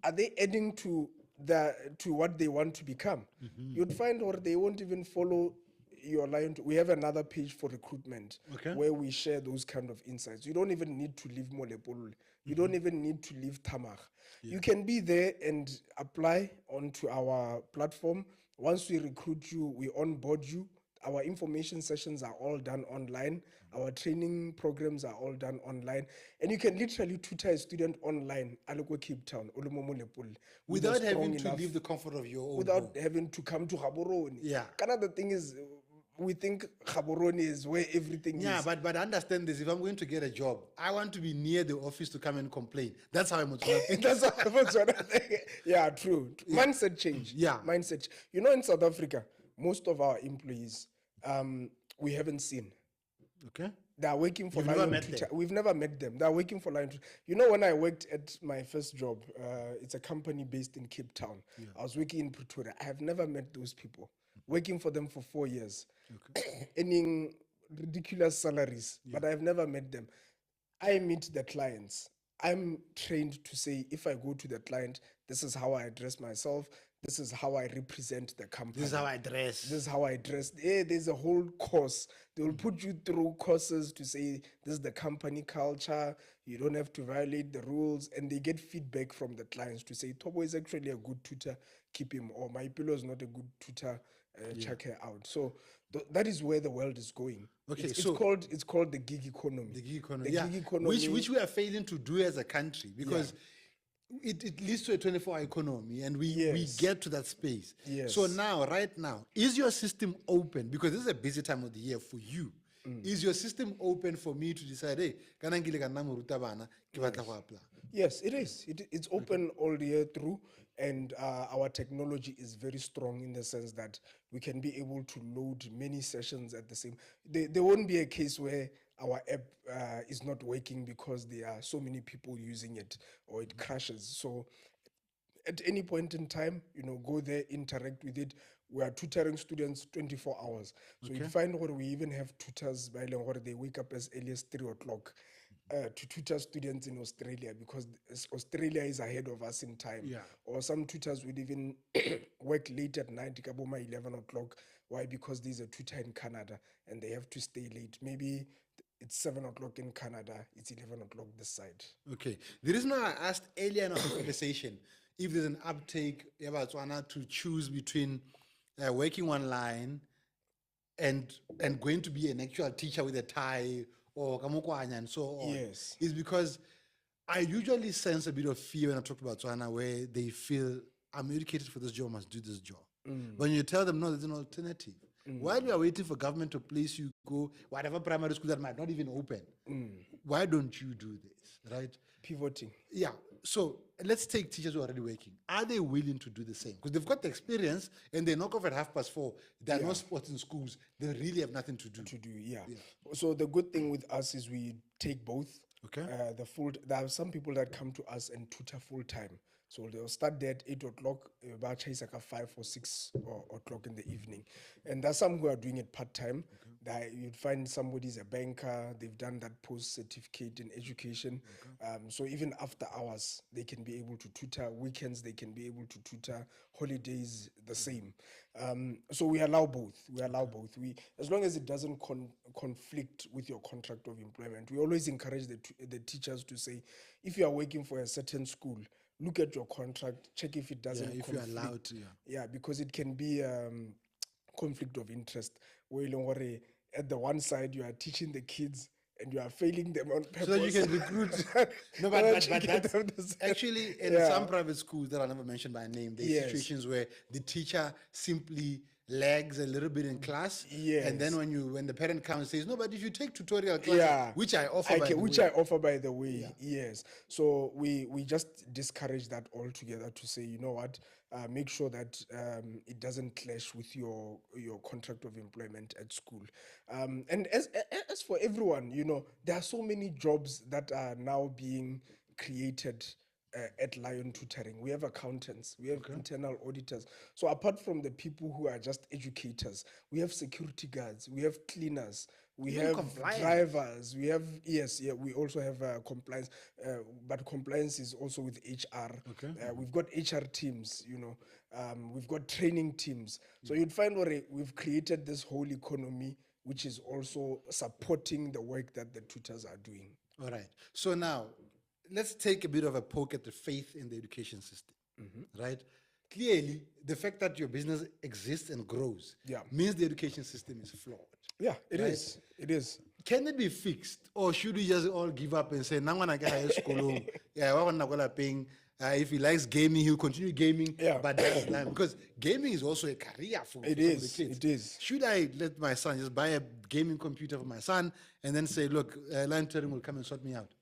are they adding to what they want to become? You'd find, or they won't even follow we have another page for recruitment Okay. where we share those kind of insights. You don't even need to leave Molepolole. You don't even need to leave Tamar. You can be there and apply onto our platform. Once we recruit you, we onboard you. Our information sessions are all done online. Our training programs are all done online. And you can literally tutor a student online, Aloko Cape Town, Olumo Molepolole, with a Without strong having to enough- leave the comfort of your own without home. having to come to Gaborone. Yeah. Another thing is, we think Gaborone is where everything Yeah, is. but understand this. If I'm going to get a job, I want to be near the office to come and complain. That's how I'm thinking. That's what I think. Yeah, true. Mindset change. Yeah. Mindset. You know, in South Africa, most of our employees, we haven't seen. Okay. They are working for You've never Lion met Tutor. them? We've never met them. They are working for Lion Tutor. You know, when I worked at my first job, it's a company based in Cape Town. I was working in Pretoria. I have never met those people. Working for them for 4 years, earning ridiculous salaries, but I have never met them. I meet the clients. I'm trained to say, if I go to the client, this is how I address myself. This is how I represent the company. This is how I dress. This is how I dress. There's a whole course. They will put you through courses to say, this is the company culture. You don't have to violate the rules. And they get feedback from the clients to say, Tobo is actually a good tutor, keep him. Or my pillow is not a good tutor, check her out. So that is where the world is going. Okay, it's so- called the gig economy. The gig economy. The Yeah. gig economy. Which we are failing to do as a country because it leads to a 24-hour economy and we Yes. get to that space. Yes. So now, right now, is your system open? Because this is a busy time of the year for you. Is your system open for me to decide, hey, kana nkile ka nna moruta bana, ke batla go apply? Yes, it is. It's open all the year through, and our technology is very strong in the sense that we can be able to load many sessions at the same. There won't be a case where our app is not working because there are so many people using it or it crashes. So at any point in time, go there, interact with it. We are tutoring students 24 hours. So you find where we even have tutors by where they wake up as early as 3 o'clock to tutor students in Australia because Australia is ahead of us in time. Yeah. Or some tutors would even work late at night, kaboma 11 o'clock. Why? Because there's a tutor in Canada and they have to stay late. Maybe it's 7 o'clock in Canada, it's 11 o'clock this side. Okay. The reason why I asked earlier in our conversation if there's an uptake in Botswana to choose between working online and going to be an actual teacher with a tie or kamukwanya and so on, Yes. is because I usually sense a bit of fear when I talk about Botswana where they feel I'm educated for this job, must do this job. When you tell them no, there's an alternative. While you are waiting for government to place you, go whatever primary school that might not even open. Why don't you do this, right? Pivoting. Yeah. So let's take teachers who are already working. Are they willing to do the same? Because they've got the experience and they knock off at 4:30. There are no sports in schools. They really have nothing to do. Yeah. So the good thing with us is we take both. Okay. There are some people that come to us and tutor full time. So they'll start there at 8 o'clock, about 5 or 6 o'clock in the evening. And there's some who are doing it part time. That you'd find somebody's a banker, they've done that post certificate in education. So even after hours, they can be able to tutor. Weekends, they can be able to tutor. Holidays, the same. So we allow both. As long as it doesn't conflict with your contract of employment, we always encourage the teachers to say, if you are working for a certain school, look at your contract, check if it doesn't if conflict. you're allowed to, Yeah, because it can be conflict of interest. Where you don't worry, at the one side you are teaching the kids and you are failing them on purpose. So that you can recruit. No, but that's actually in some private schools that I'll never mention by name, there's situations where the teacher simply lags a little bit in class. And then when the parent comes and says, no, but if you take tutorial classes, which I offer by the way. Yes. So we just discourage that altogether to say, you know what, make sure that it doesn't clash with your contract of employment at school. And as for everyone, there are so many jobs that are now being created at Lion Tutoring. We have accountants, we have internal auditors. So apart from the people who are just educators, we have security guards, we have cleaners, we Even have compliance. drivers, we have, yes, yeah, we also have compliance, but compliance is also with HR. Okay. We've got HR teams, we've got training teams. So you'd find we've created this whole economy, which is also supporting the work that the tutors are doing. All right. So now, let's take a bit of a poke at the faith in the education system, right? Clearly, the fact that your business exists and grows means the education system is flawed. Yeah, it Right? is. It is. Can it be fixed, or should we just all give up and say, "Nangwana ka high school, yeah, wa wanna gola paying, if he likes gaming, he'll continue gaming, Yeah. but that's because gaming is also a career for It some of is, the kids. it is. Should I let my son just buy a gaming computer for my son and then say, look, Lion Tutoring will come and sort me out?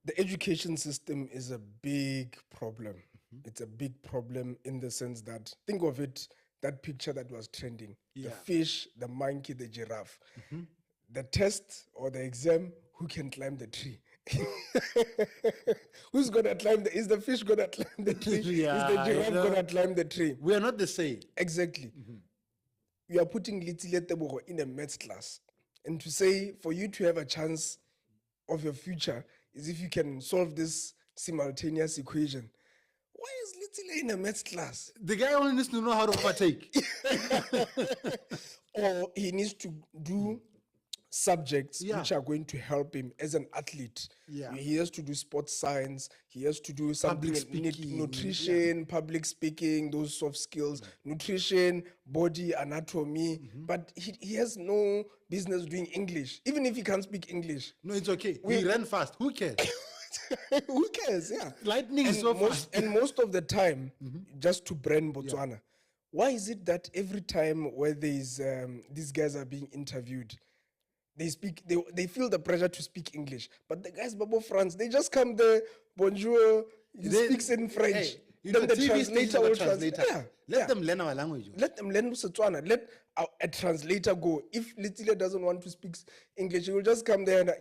The education system is a big problem. It's a big problem in the sense that, think of it, that picture that was trending, the fish, the monkey, the giraffe. The test or the exam, who can climb the tree? Who's gonna climb is the fish gonna climb the tree? Yeah, is the giraffe gonna climb the tree? We are not the same. Exactly. You are putting Little Tebogo in a maths class. And to say for you to have a chance of your future is if you can solve this simultaneous equation. Why is Little in a maths class? The guy only needs to know how to overtake. Or he needs to do subjects which are going to help him as an athlete. Yeah. He has to do sports science. He has to do something speaking, nutrition, public speaking, those soft skills, nutrition, body anatomy. But he has no business doing English, even if he can't speak English. No, it's okay. We ran fast. Who cares? Who cares? Yeah. Lightning is so fast. And most of the time, just to brand Botswana, why is it that every time where these guys are being interviewed, they feel the pressure to speak English, but the guys Babo France, they just come there, bonjour, he speaks in French. Hey, then the TV translator will translate. Let them learn our language. Let them learn Setswana. Let a translator go. If Little doesn't want to speak English, he will just come there and then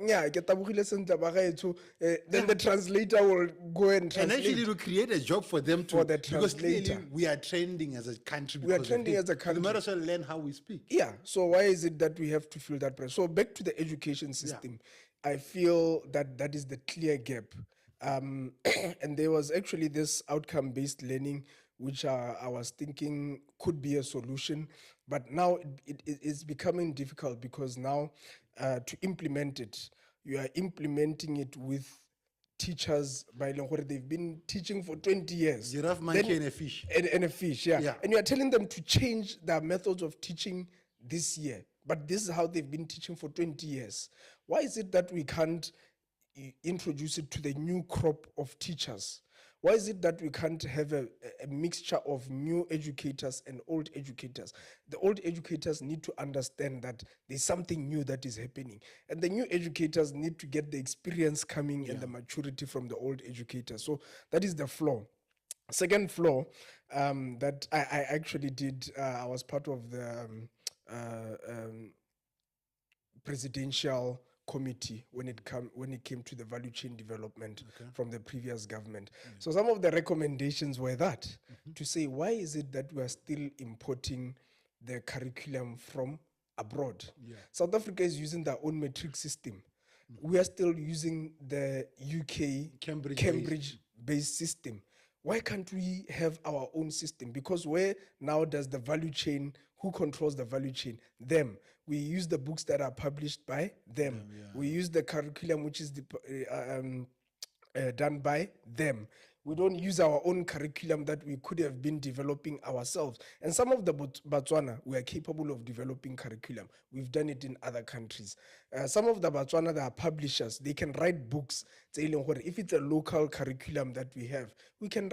the translator will go and translate. And actually, to create a job for them to, For the because clearly translator. we are trending as a country. We are because of trending it. as a country. We might as well learn how we speak. Yeah. So why is it that we have to feel that pressure? So back to the education system, I feel that is the clear gap. And there was actually this outcome-based learning, which I was thinking could be a solution, but now it's becoming difficult because now to implement it, you are implementing it with teachers by they've been teaching for 20 years. Giraffe, monkey, and a fish. And a fish, yeah. And you are telling them to change their methods of teaching this year, but this is how they've been teaching for 20 years. Why is it that we can't introduce it to the new crop of teachers? Why is it that we can't have a mixture of new educators and old educators? The old educators need to understand that there's something new that is happening. And the new educators need to get the experience coming and the maturity from the old educators. So that is the flaw. Second flaw that I actually did, I was part of the presidential committee when it came to the value chain development from the previous government. So some of the recommendations were that to say, why is it that we are still importing the curriculum from abroad? South Africa is using their own metric system. We are still using the UK Cambridge-based system. Why can't we have our own system? Because where now does the value chain, who controls the value chain? Them. We use the books that are published by them. We use the curriculum which is done by them. We don't use our own curriculum that we could have been developing ourselves. And some of the Botswana, we are capable of developing curriculum. We've done it in other countries. Some of the Botswana, that are publishers, they can write books. If it's a local curriculum that we have, we can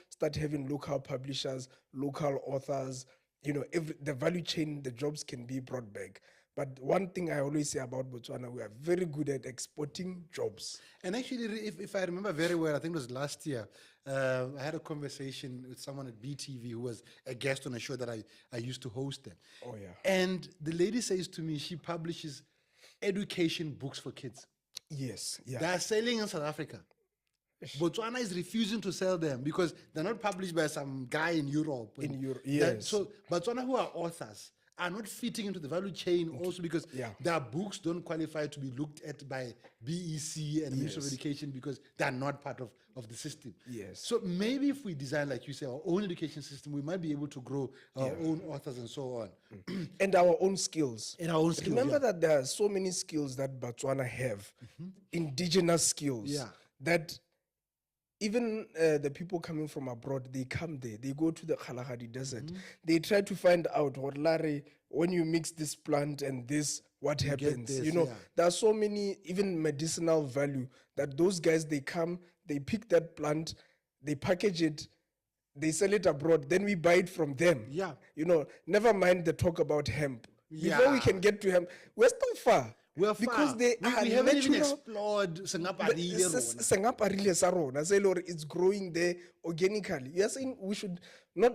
start having local publishers, local authors. The value chain, the jobs can be brought back. But one thing I always say about Botswana, we are very good at exporting jobs. And actually, if I remember very well, I think it was last year, I had a conversation with someone at BTV who was a guest on a show that I used to host then. Oh, yeah. And the lady says to me, she publishes education books for kids. Yes. Yeah. They are selling in South Africa. Botswana is refusing to sell them because they're not published by some guy in Europe. Yes. So Botswana, who are authors, are not fitting into the value chain also because Yeah. their books don't qualify to be looked at by BEC and Ministry of Yes. Education because they are not part of the system. Yes. So maybe if we design, like you say, our own education system, we might be able to grow our own authors and so on. And our own skills. And our own skills, Remember that there are so many skills that Botswana have, indigenous skills, Yeah. that even the people coming from abroad, they come there, they go to the Kalahari Desert, they try to find out what Larry, when you mix this plant and this, what happens. this, You know, yeah. there are so many, even medicinal value, that those guys, they come, they pick that plant, they package it, they sell it abroad, then we buy it from them. Yeah. You know, never mind the talk about hemp. Before we Yeah. can get to hemp, we're still far. We're because far. they are we haven't even natural. explored Sengaparile rona. Sengaparile sa rona, se ele hore it's growing there organically. You're saying we should not.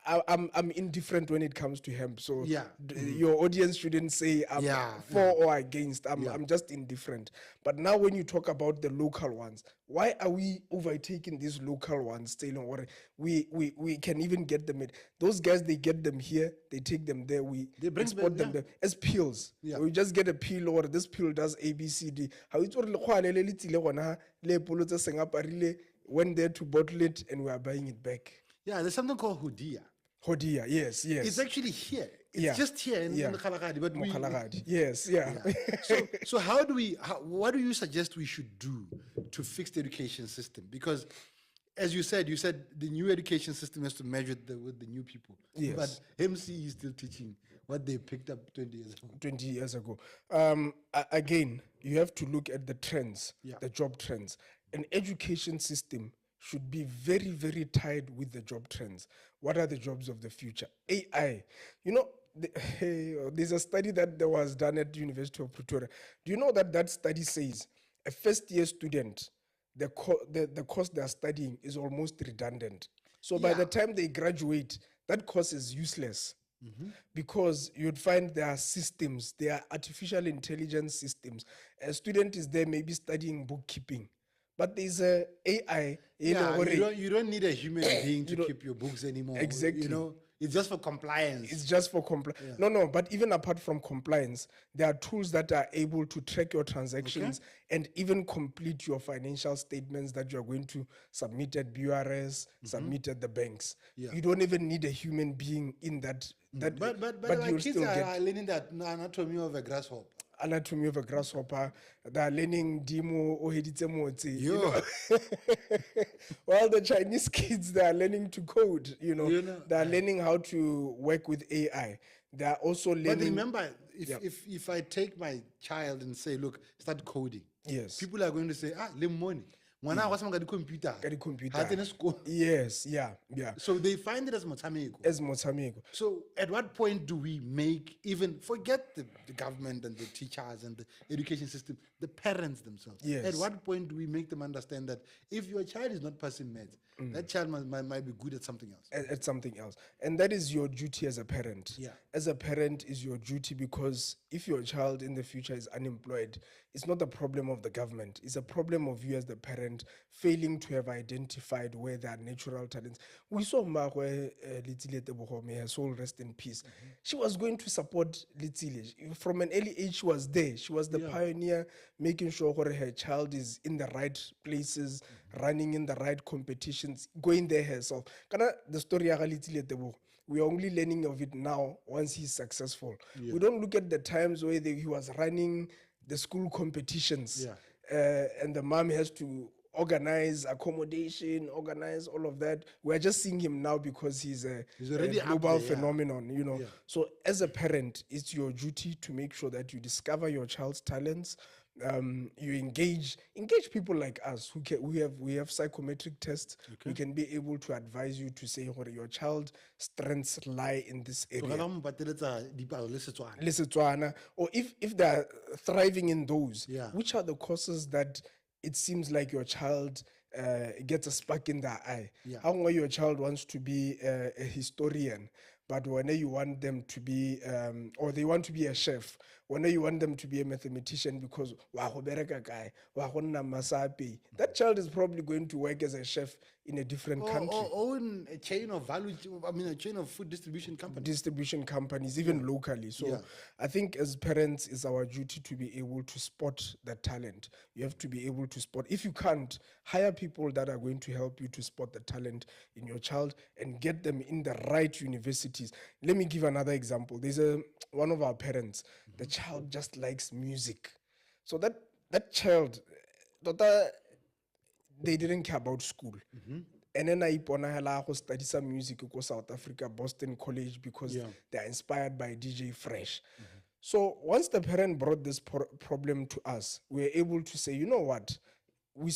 I'm indifferent when it comes to hemp. So Yeah. Your audience shouldn't say I'm Yeah. for or against. I'm just indifferent. But now when you talk about the local ones, why are we overtaking these local ones? Saying what we can even get them. Those guys, they get them here, they take them there. They bring export them, them there as pills. Yeah. We just get a pill, or this pill does A, B, C, D. How it's all went there to bottle it and we are buying it back. Yeah, there's something called Hodia. Hodia, yes. It's actually here. It's Yeah. just here in Yeah. the Kalahari, but we. Mokhalagadi. Yes, yeah. So what do you suggest we should do to fix the education system? Because as you said the new education system has to measure with the new people. Yes. But MC is still teaching what they picked up 20 years ago. 20 years ago. Again, you have to look at the trends, Yeah. the job trends. An education system should be very, very tied with the job trends. What are the jobs of the future? AI. You know, there's a study that was done at the University of Pretoria. Do you know that study says a first-year student, the course they're studying is almost redundant. So by Yeah. the time they graduate, that course is useless. Because you'd find there are systems, there are artificial intelligence systems. A student is there maybe studying bookkeeping, but there's a AI. Yeah, you don't need a human being to keep your books anymore. Exactly. You know, it's just for compliance. It's just for compliance. No, but even apart from compliance, there are tools that are able to track your transactions and even complete your financial statements that you're going to submit at BURS, submit at the banks. Yeah. You don't even need a human being in that. But my you'll kids still are learning that anatomy of a grasshopper. Anatomy of a grasshopper. They're learning Dimo Oheditse Motse. You Yo. know? While the Chinese kids, they are learning to code. They're learning how to work with AI. They are also learning. But remember, if I take my child and say, look, start coding, Yes. people are going to say, le money. Mwana wa sama ka di-computer. Ka di-computer. Ha tsene sekolo. Yes, yeah. So they find it as motshameko. As motshameko. So at what point do we make, even forget the government and the teachers and the education system, the parents themselves? Yes. At what point do we make them understand that if your child is not passing maths, that child might be good at something else? At something else. And that is your duty as a parent. Yeah. As a parent is your duty, because if your child in the future is unemployed, it's not a problem of the government. It's a problem of you as the parent failing to have identified where there are natural talents. We saw Magwe Litsile Tebogo, may her soul rest in peace. She was going to support Litsile. From an early age, she was there. She was the pioneer, making sure her child is in the right places, running in the right competitions, going there herself. The story of Litsile Tebogo, we are only learning of it now once he's successful. We don't look at the times where he was running the school competitions, and the mom has to organize accommodation, organize all of that. We're just seeing him now because he's already a global up there, phenomenon, you know. So as a parent, it's your duty to make sure that you discover your child's talents. You engage people like us we have psychometric tests. We can be able to advise you to say where your child's strengths lie in this area. Or if they're thriving in those, which are the courses that it seems like your child gets a spark in their eye? How long your child wants to be a historian? but when you want them to be, or they want to be a chef, when you want them to be a mathematician because wa go bereka kae, wa go nna masapi, that child is probably going to work as a chef in a different country. Or own a chain of value, a chain of food distribution companies. Distribution companies, even locally. So I think as parents, it's our duty to be able to spot the talent. You have to be able to spot. If you can't, hire people that are going to help you to spot the talent in your child and get them in the right universities. Let me give another example. There's one of our parents, the child just likes music. So that child, they didn't care about school. And then I study some music in South Africa, Boston College, because they're inspired by DJ Fresh. So once the parent brought this problem to us, we were able to say, you know what?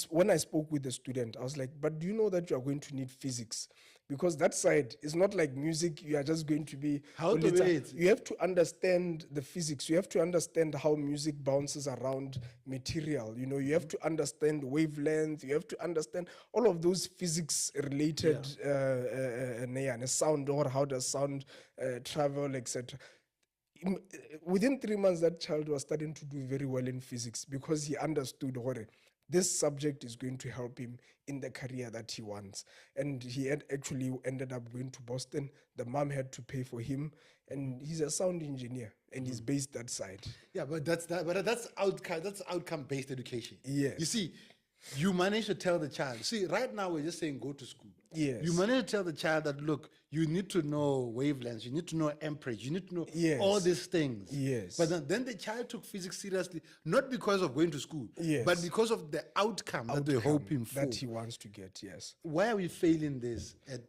When I spoke with the student, I was like, but do you know that you are going to need physics? Because that side is not like music, you are just going to be... You have to understand the physics. You have to understand how music bounces around material. You know, you have to understand wavelength. You have to understand all of those physics-related sound, or how does sound travel, etc. Within 3 months, that child was starting to do very well in physics because he understood this subject is going to help him in the career that he wants. And he had actually ended up going to Boston. The mom had to pay for him, and he's a sound engineer, and he's based that side. Yeah, but that's outcome-based education. Yes. You see, you manage to tell the child. See, right now we're just saying go to school. Yes. You manage to tell the child that, look, you need to know wavelengths, you need to know amperage, you need to know all these things. Yes. But then the child took physics seriously, not because of going to school, but because of the outcome that they're hoping for. That he wants to get, yes. Why are we failing this at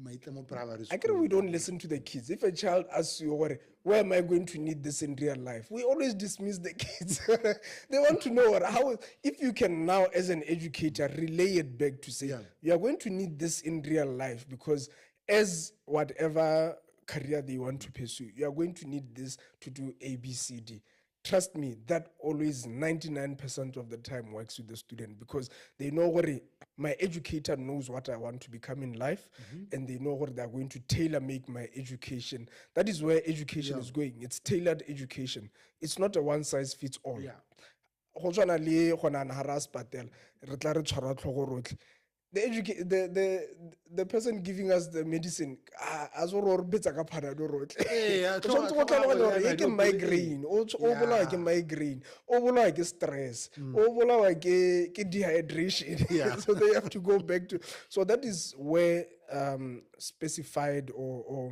Maitlamo Primary School? I think we don't listen to the kids. If a child asks you, where am I going to need this in real life? We always dismiss the kids. They want to know how, if you can now, as an educator, relay it back to say, you are going to need this in real life because as whatever career they want to pursue, you are going to need this to do A, B, C, D. Trust me, that always 99% of the time works with the student because they know what my educator knows what I want to become in life, and they know what they're going to tailor make my education. That is where education is going. It's tailored education. It's not a one size fits all. The person giving us the medicine migraine, stress, dehydration. So they have to go back to. So that is where specified or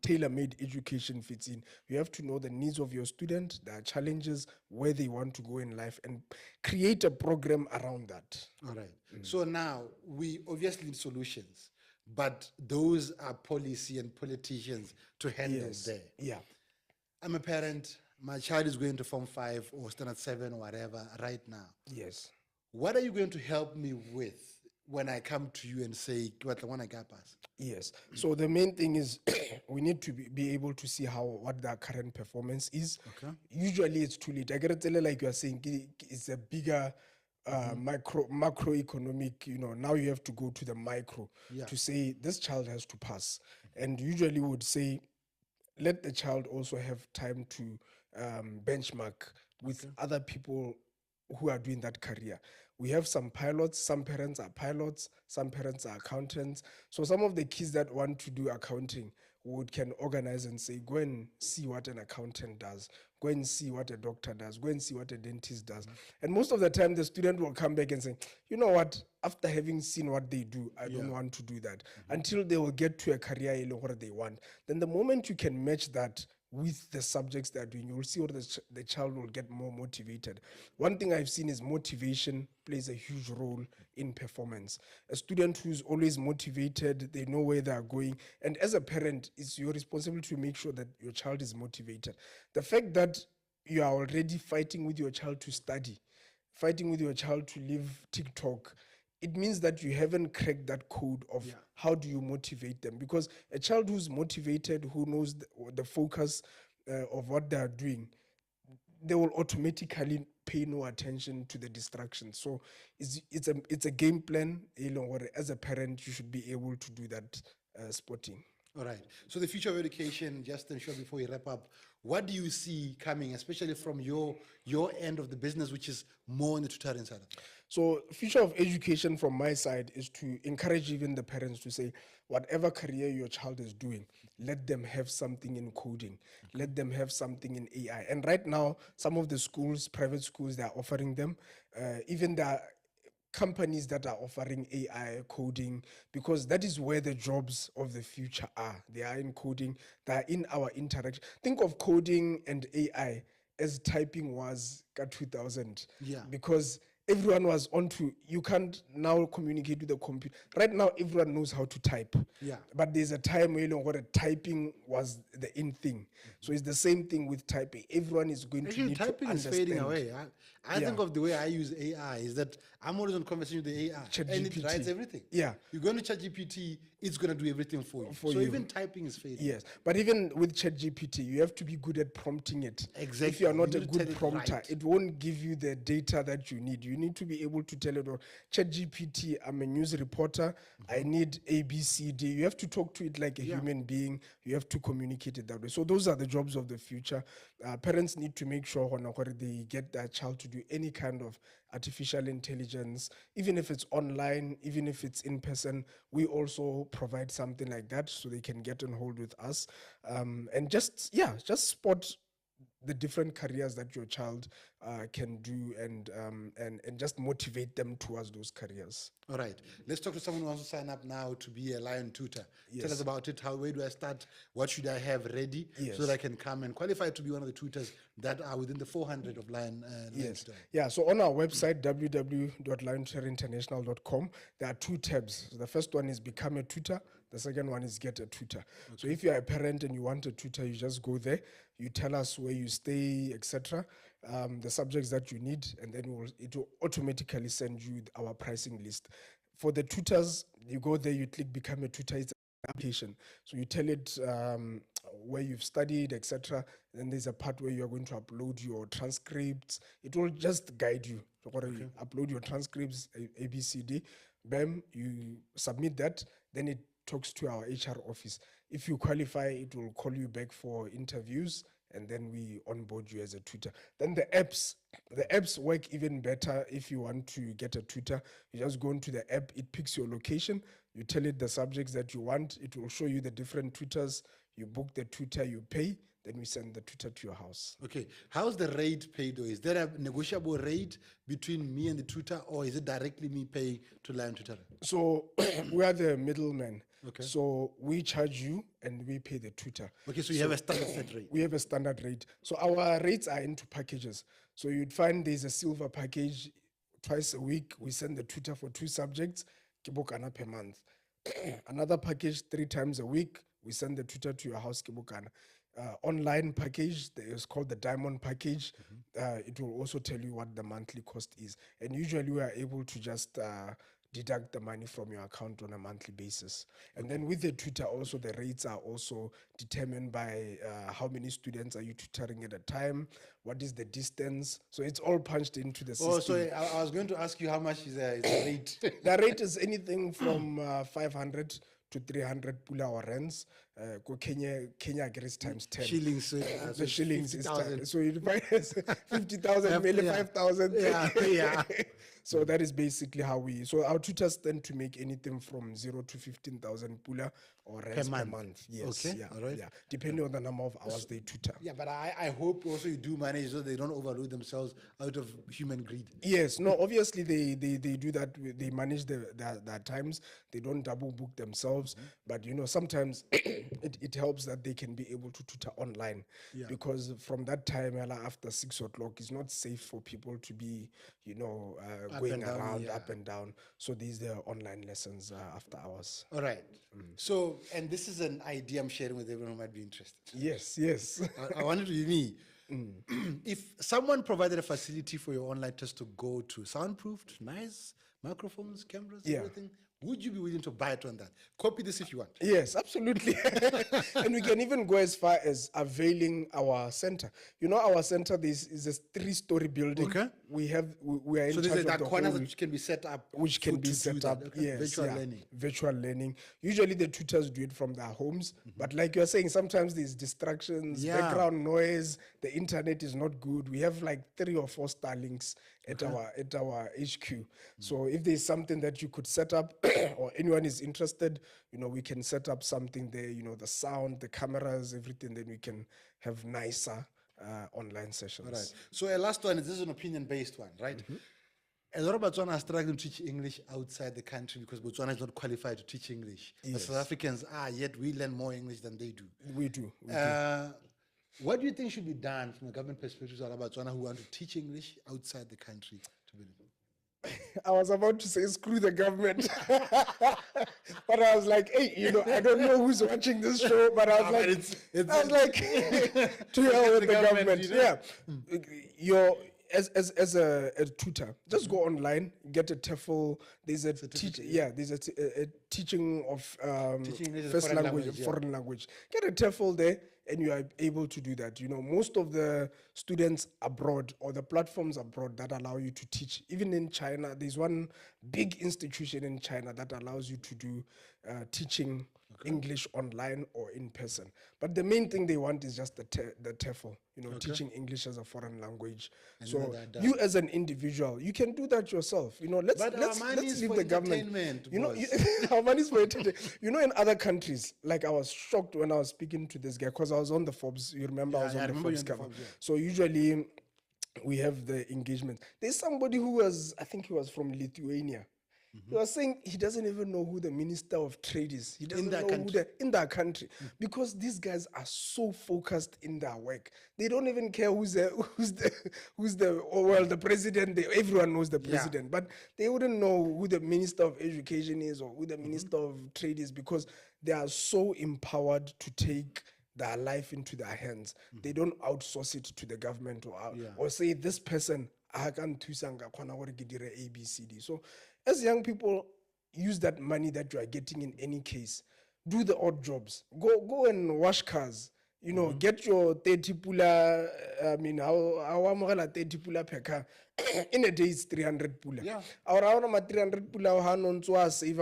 tailor-made education fits in. You have to know the needs of your student, their challenges, where they want to go in life, and create a program around that. All right. So now we obviously need solutions, but those are policy and politicians to handle there. Yeah. I'm a parent. My child is going to Form 5 or Standard 7 or whatever right now. Yes. What are you going to help me with when I come to you and say, what I want to gap us? Yes. So the main thing is we need to be able to see what the current performance is. Okay. Usually it's too late. I get to like you are saying, it's a bigger macroeconomic, now you have to go to the micro to say this child has to pass. And usually would say, let the child also have time to benchmark with other people who are doing that career. We have some pilots, some parents are pilots, some parents are accountants. So some of the kids that want to do accounting can organize and say, go and see what an accountant does, go and see what a doctor does, go and see what a dentist does. And most of the time the student will come back and say, you know what, after having seen what they do, I don't want to do that, until they will get to a career where they want. Then the moment you can match that with the subjects they're doing, you will see the child will get more motivated. One thing I've seen is motivation plays a huge role in performance. A student who's always motivated, they know where they're going. And as a parent, it's your responsibility to make sure that your child is motivated. The fact that you are already fighting with your child to study, fighting with your child to leave TikTok, it means that you haven't cracked that code of how do you motivate them. Because a child who's motivated, who knows the focus of what they are doing, they will automatically pay no attention to the distractions. So it's a game plan. As a parent, you should be able to do that spotting. All right. So the future of education, just in short before we wrap up, what do you see coming, especially from your end of the business, which is more on the tutoring side? So future of education from my side is to encourage even the parents to say, whatever career your child is doing, let them have something in coding, let them have something in AI. And right now, some of the schools, private schools, they are offering them, even the companies that are offering AI coding, because that is where the jobs of the future are. They are in coding, they are in our interaction. Think of coding and AI as typing was at 2000. Yeah. Because everyone was onto, you can't now communicate with the computer. Right now, everyone knows how to type. Yeah. But there's a time where, you know, what typing was the in thing. So it's the same thing with typing. Everyone is going to Actually, need typing to is understand. fading away. I Yeah. think of the way I use AI is that I'm always on conversation with the AI, and it ChatGPT. writes everything. Yeah. You go to ChatGPT, it's going to do everything for you. For so you. even typing is fading. Yes, but even with ChatGPT, you have to be good at prompting it. Exactly. If you are not You a need to good tell it prompter, right. it won't give you the data that you need. You need to be able to tell it, or ChatGPT, I'm a news reporter, I need A, B, C, D. You have to talk to it like a human being. You have to communicate it that way. So those are the jobs of the future. Parents need to make sure they get their child to do any kind of artificial intelligence, even if it's online, even if it's in person. We also provide something like that so they can get on hold with us, and just spot the different careers that your child can do, and just motivate them towards those careers. All right. Let's talk to someone who wants to sign up now to be a Lion tutor. Tell Yes. us about it. Where do I start? What should I have ready Yes. so that I can come and qualify to be one of the tutors that are within the 400 of Lion Yes. Tutoring? Yeah. So on our website, www.liontutorinternational.com, there are two tabs. So the first one is Become a Tutor. The second one is Get a Tutor. Okay. So if you're a parent and you want a tutor, you just go there. You tell us where you stay, etc., the subjects that you need, and then it will automatically send you our pricing list. For the tutors, you go there, you click Become a Tutor. It's an application. So you tell it where you've studied, etc. Then there's a part where you're going to upload your transcripts. It will just guide you. So you upload your transcripts, A, B, C, D. Bam, you submit that. Then it talks to our HR office. If you qualify, it will call you back for interviews, and then we onboard you as a tutor. Then the apps work even better. If you want to get a tutor, you just go into the app, it picks your location, you tell it the subjects that you want, it will show you the different tutors, you book the tutor, you pay, then we send the tutor to your house. Okay. How's the rate paid though? Is there a negotiable rate between me and the tutor, or is it directly me paying to Lion Tutoring? So we are the middleman. Okay. So we charge you and we pay the tutor. Okay, so you have a standard set rate. We have a standard rate. So our rates are into packages. So you'd find there's a silver package. Twice a week, we send the tutor for 2 subjects, kibokana per month. Another package 3 times a week, we send the tutor to your house, kibokana. Online package is called the diamond package. It will also tell you what the monthly cost is. And usually we are able to just deduct the money from your account on a monthly basis. And then with the tutor also, the rates are also determined by how many students are you tutoring at a time, what is the distance. So it's all punched into the system. Oh, so I was going to ask you how much is the rate? The rate is anything from 500 to 300 pula or rands. Kenya agrees times 10. Shillings. The shillings 50,000. is so you divide 50,000, maybe 5,000. Yeah. So that is basically how so our tutors tend to make anything from 0 to 15,000 pula or rands per month. Yes. Okay. Yeah. All right. Yeah. Depending on the number of hours they tutor. Yeah, but I hope also you do manage so they don't overload themselves out of human greed. Yes, no, obviously they do that. They manage their times. They don't double book themselves. But, sometimes it helps that they can be able to tutor online. Yeah. Because from that time, after 6 o'clock, it's not safe for people to be, going around, up and down. So these are online lessons after hours. All right. So, and this is an idea I'm sharing with everyone who might be interested. Yes. I want it to be me. If someone provided a facility for your online test to go to, soundproofed, nice, microphones, cameras, everything, would you be willing to bite on that? Copy this if you want. Yes, absolutely. And we can even go as far as availing our center. You know, our center is a 3-story building. Okay. We are in So charge there's of that the corner whole, which can be set up. which can be to set do up. that. Okay. Yes, Virtual learning. Virtual learning. Usually the tutors do it from their homes, but like you're saying, sometimes there's distractions, background noise, the internet is not good. We have like 3 or 4 Starlinks at our HQ. So if there's something that you could set up or anyone is interested, you know, we can set up something there, you know, the sound, the cameras, everything, then we can have nicer online sessions. All right. So a last one, this is an opinion-based one, right? A lot of Botswana are struggling to teach English outside the country because Botswana is not qualified to teach English. The South Africans are, yet we learn more English than they do. We do. What do you think should be done from a government perspective on Botswana who want to teach English outside the country? I was about to say, screw the government. But I was like, hey, you know, I don't know who's watching this show, but I was to hell with the government. You know? Yeah. As a tutor, just go online, get a TEFL. There's a teaching of first language, foreign language. Get a TEFL there, and you are able to do that. You know, most of the students abroad or the platforms abroad that allow you to teach, even in China, there's one big institution in China that allows you to do teaching English online or in person. But the main thing they want is just the TEFL, you know, teaching English as a foreign language. And so you as an individual, you can do that yourself. You know, let's leave the government. You know, our money is for entertainment. You know, in other countries, like I was shocked when I was speaking to this guy because I was on the Forbes. You remember I was on the Forbes cover. So usually we have the engagement. There's somebody who was, I think he was from Lithuania. He was saying he doesn't even know who the Minister of Trade is. He doesn't know who in that country because these guys are so focused in their work. They don't even care who's the president. Everyone knows the president, but they wouldn't know who the Minister of Education is or who the Minister of Trade is because they are so empowered to take their life into their hands. They don't outsource it to the government or say this person I can do ABCD. So as young people, use that money that you are getting in any case. Do the odd jobs. Go and wash cars. You know, get your 30 pula. I mean, how 30 pula per car. In a day, it's 300 pula. Yeah. Our 300 pula, save.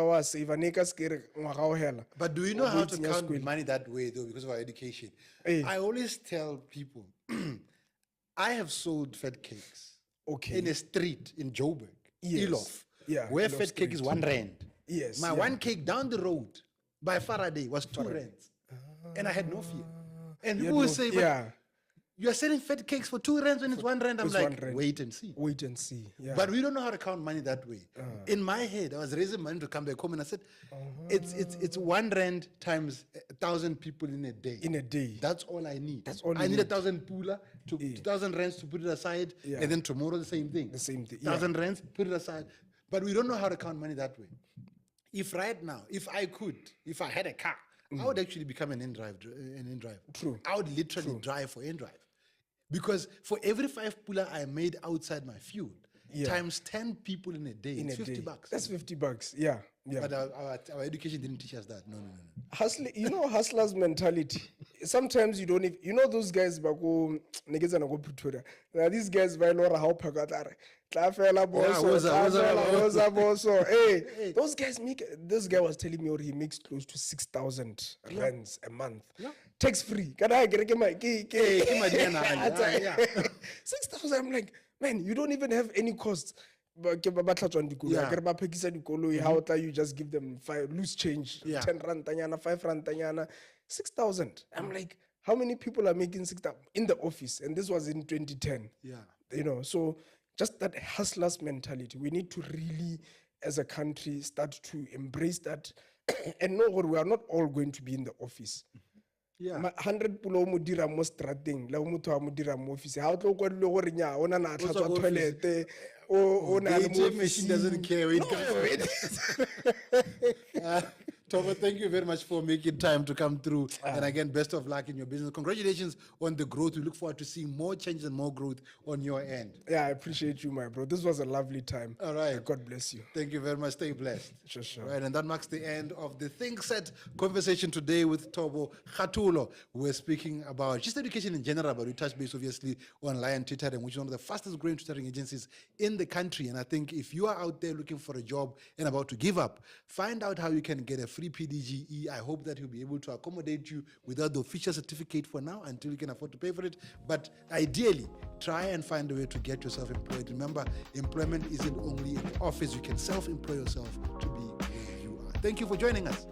But do you know how to count money that way, though, because of our education? I always tell people, I have sold fat cakes in a street in Joburg, Elof. Yeah, where fat cake is 1 rand. Yes. My 1 cake down the road by Faraday was 2 rands. And I had no fear. And people will say, you are selling fat cakes for 2 rands when it's 1 rand. I'm like, wait and see. Wait and see. Yeah. But we don't know how to count money that way. In my head, I was raising money to come back home and I said, it's 1 rand times 1,000 people in a day. In a day. That's all I need. I need 1,000 pula to 2,000 rands to put it aside. And then tomorrow the same thing. 1,000 rands, put it aside. But we don't know how to count money that way. If right now, if I had a car, I would actually become an in-drive. True. I would literally drive for in-drive. Because for every 5 pula I made outside my fuel, times 10 people in a day, it's $50. That's $50, yeah. But our education didn't teach us that. No. Hustlers mentality. Sometimes you don't even, you know those guys back home, these guys by Laura how hey, those guys this guy was telling me he makes close to 6,000 rands a month. Tax free. 6,000. I'm like, man, you don't even have any costs. You just give them loose change, 10 rand, 5 rand, 6,000. I'm like, how many people are making 6,000 in the office? And this was in 2010. You know, so just that hustlers mentality. We need to really, as a country, start to embrace that and know what we are not all going to be in the office. 100 pulo mo dira mo strateng la mo twa mo dira mo office ha o tlo kwa dilo gore nya ona na tlhatswa toilet o na le machine doesn't care Tobo, thank you very much for making time to come through. And again, best of luck in your business. Congratulations on the growth. We look forward to seeing more changes and more growth on your end. Yeah, I appreciate you, my bro. This was a lovely time. All right. God bless you. Thank you very much. Stay blessed. Sure. All right, and that marks the end of the Think Set conversation today with Tobo Khatola. We're speaking about just education in general, but we touched base obviously on Lion Tutoring, which is one of the fastest growing tutoring agencies in the country. And I think if you are out there looking for a job and about to give up, find out how you can get a free PDGE. I hope that he'll be able to accommodate you without the official certificate for now until you can afford to pay for it. But ideally, try and find a way to get yourself employed. Remember, employment isn't only in the office. You can self-employ yourself to be where you are. Thank you for joining us.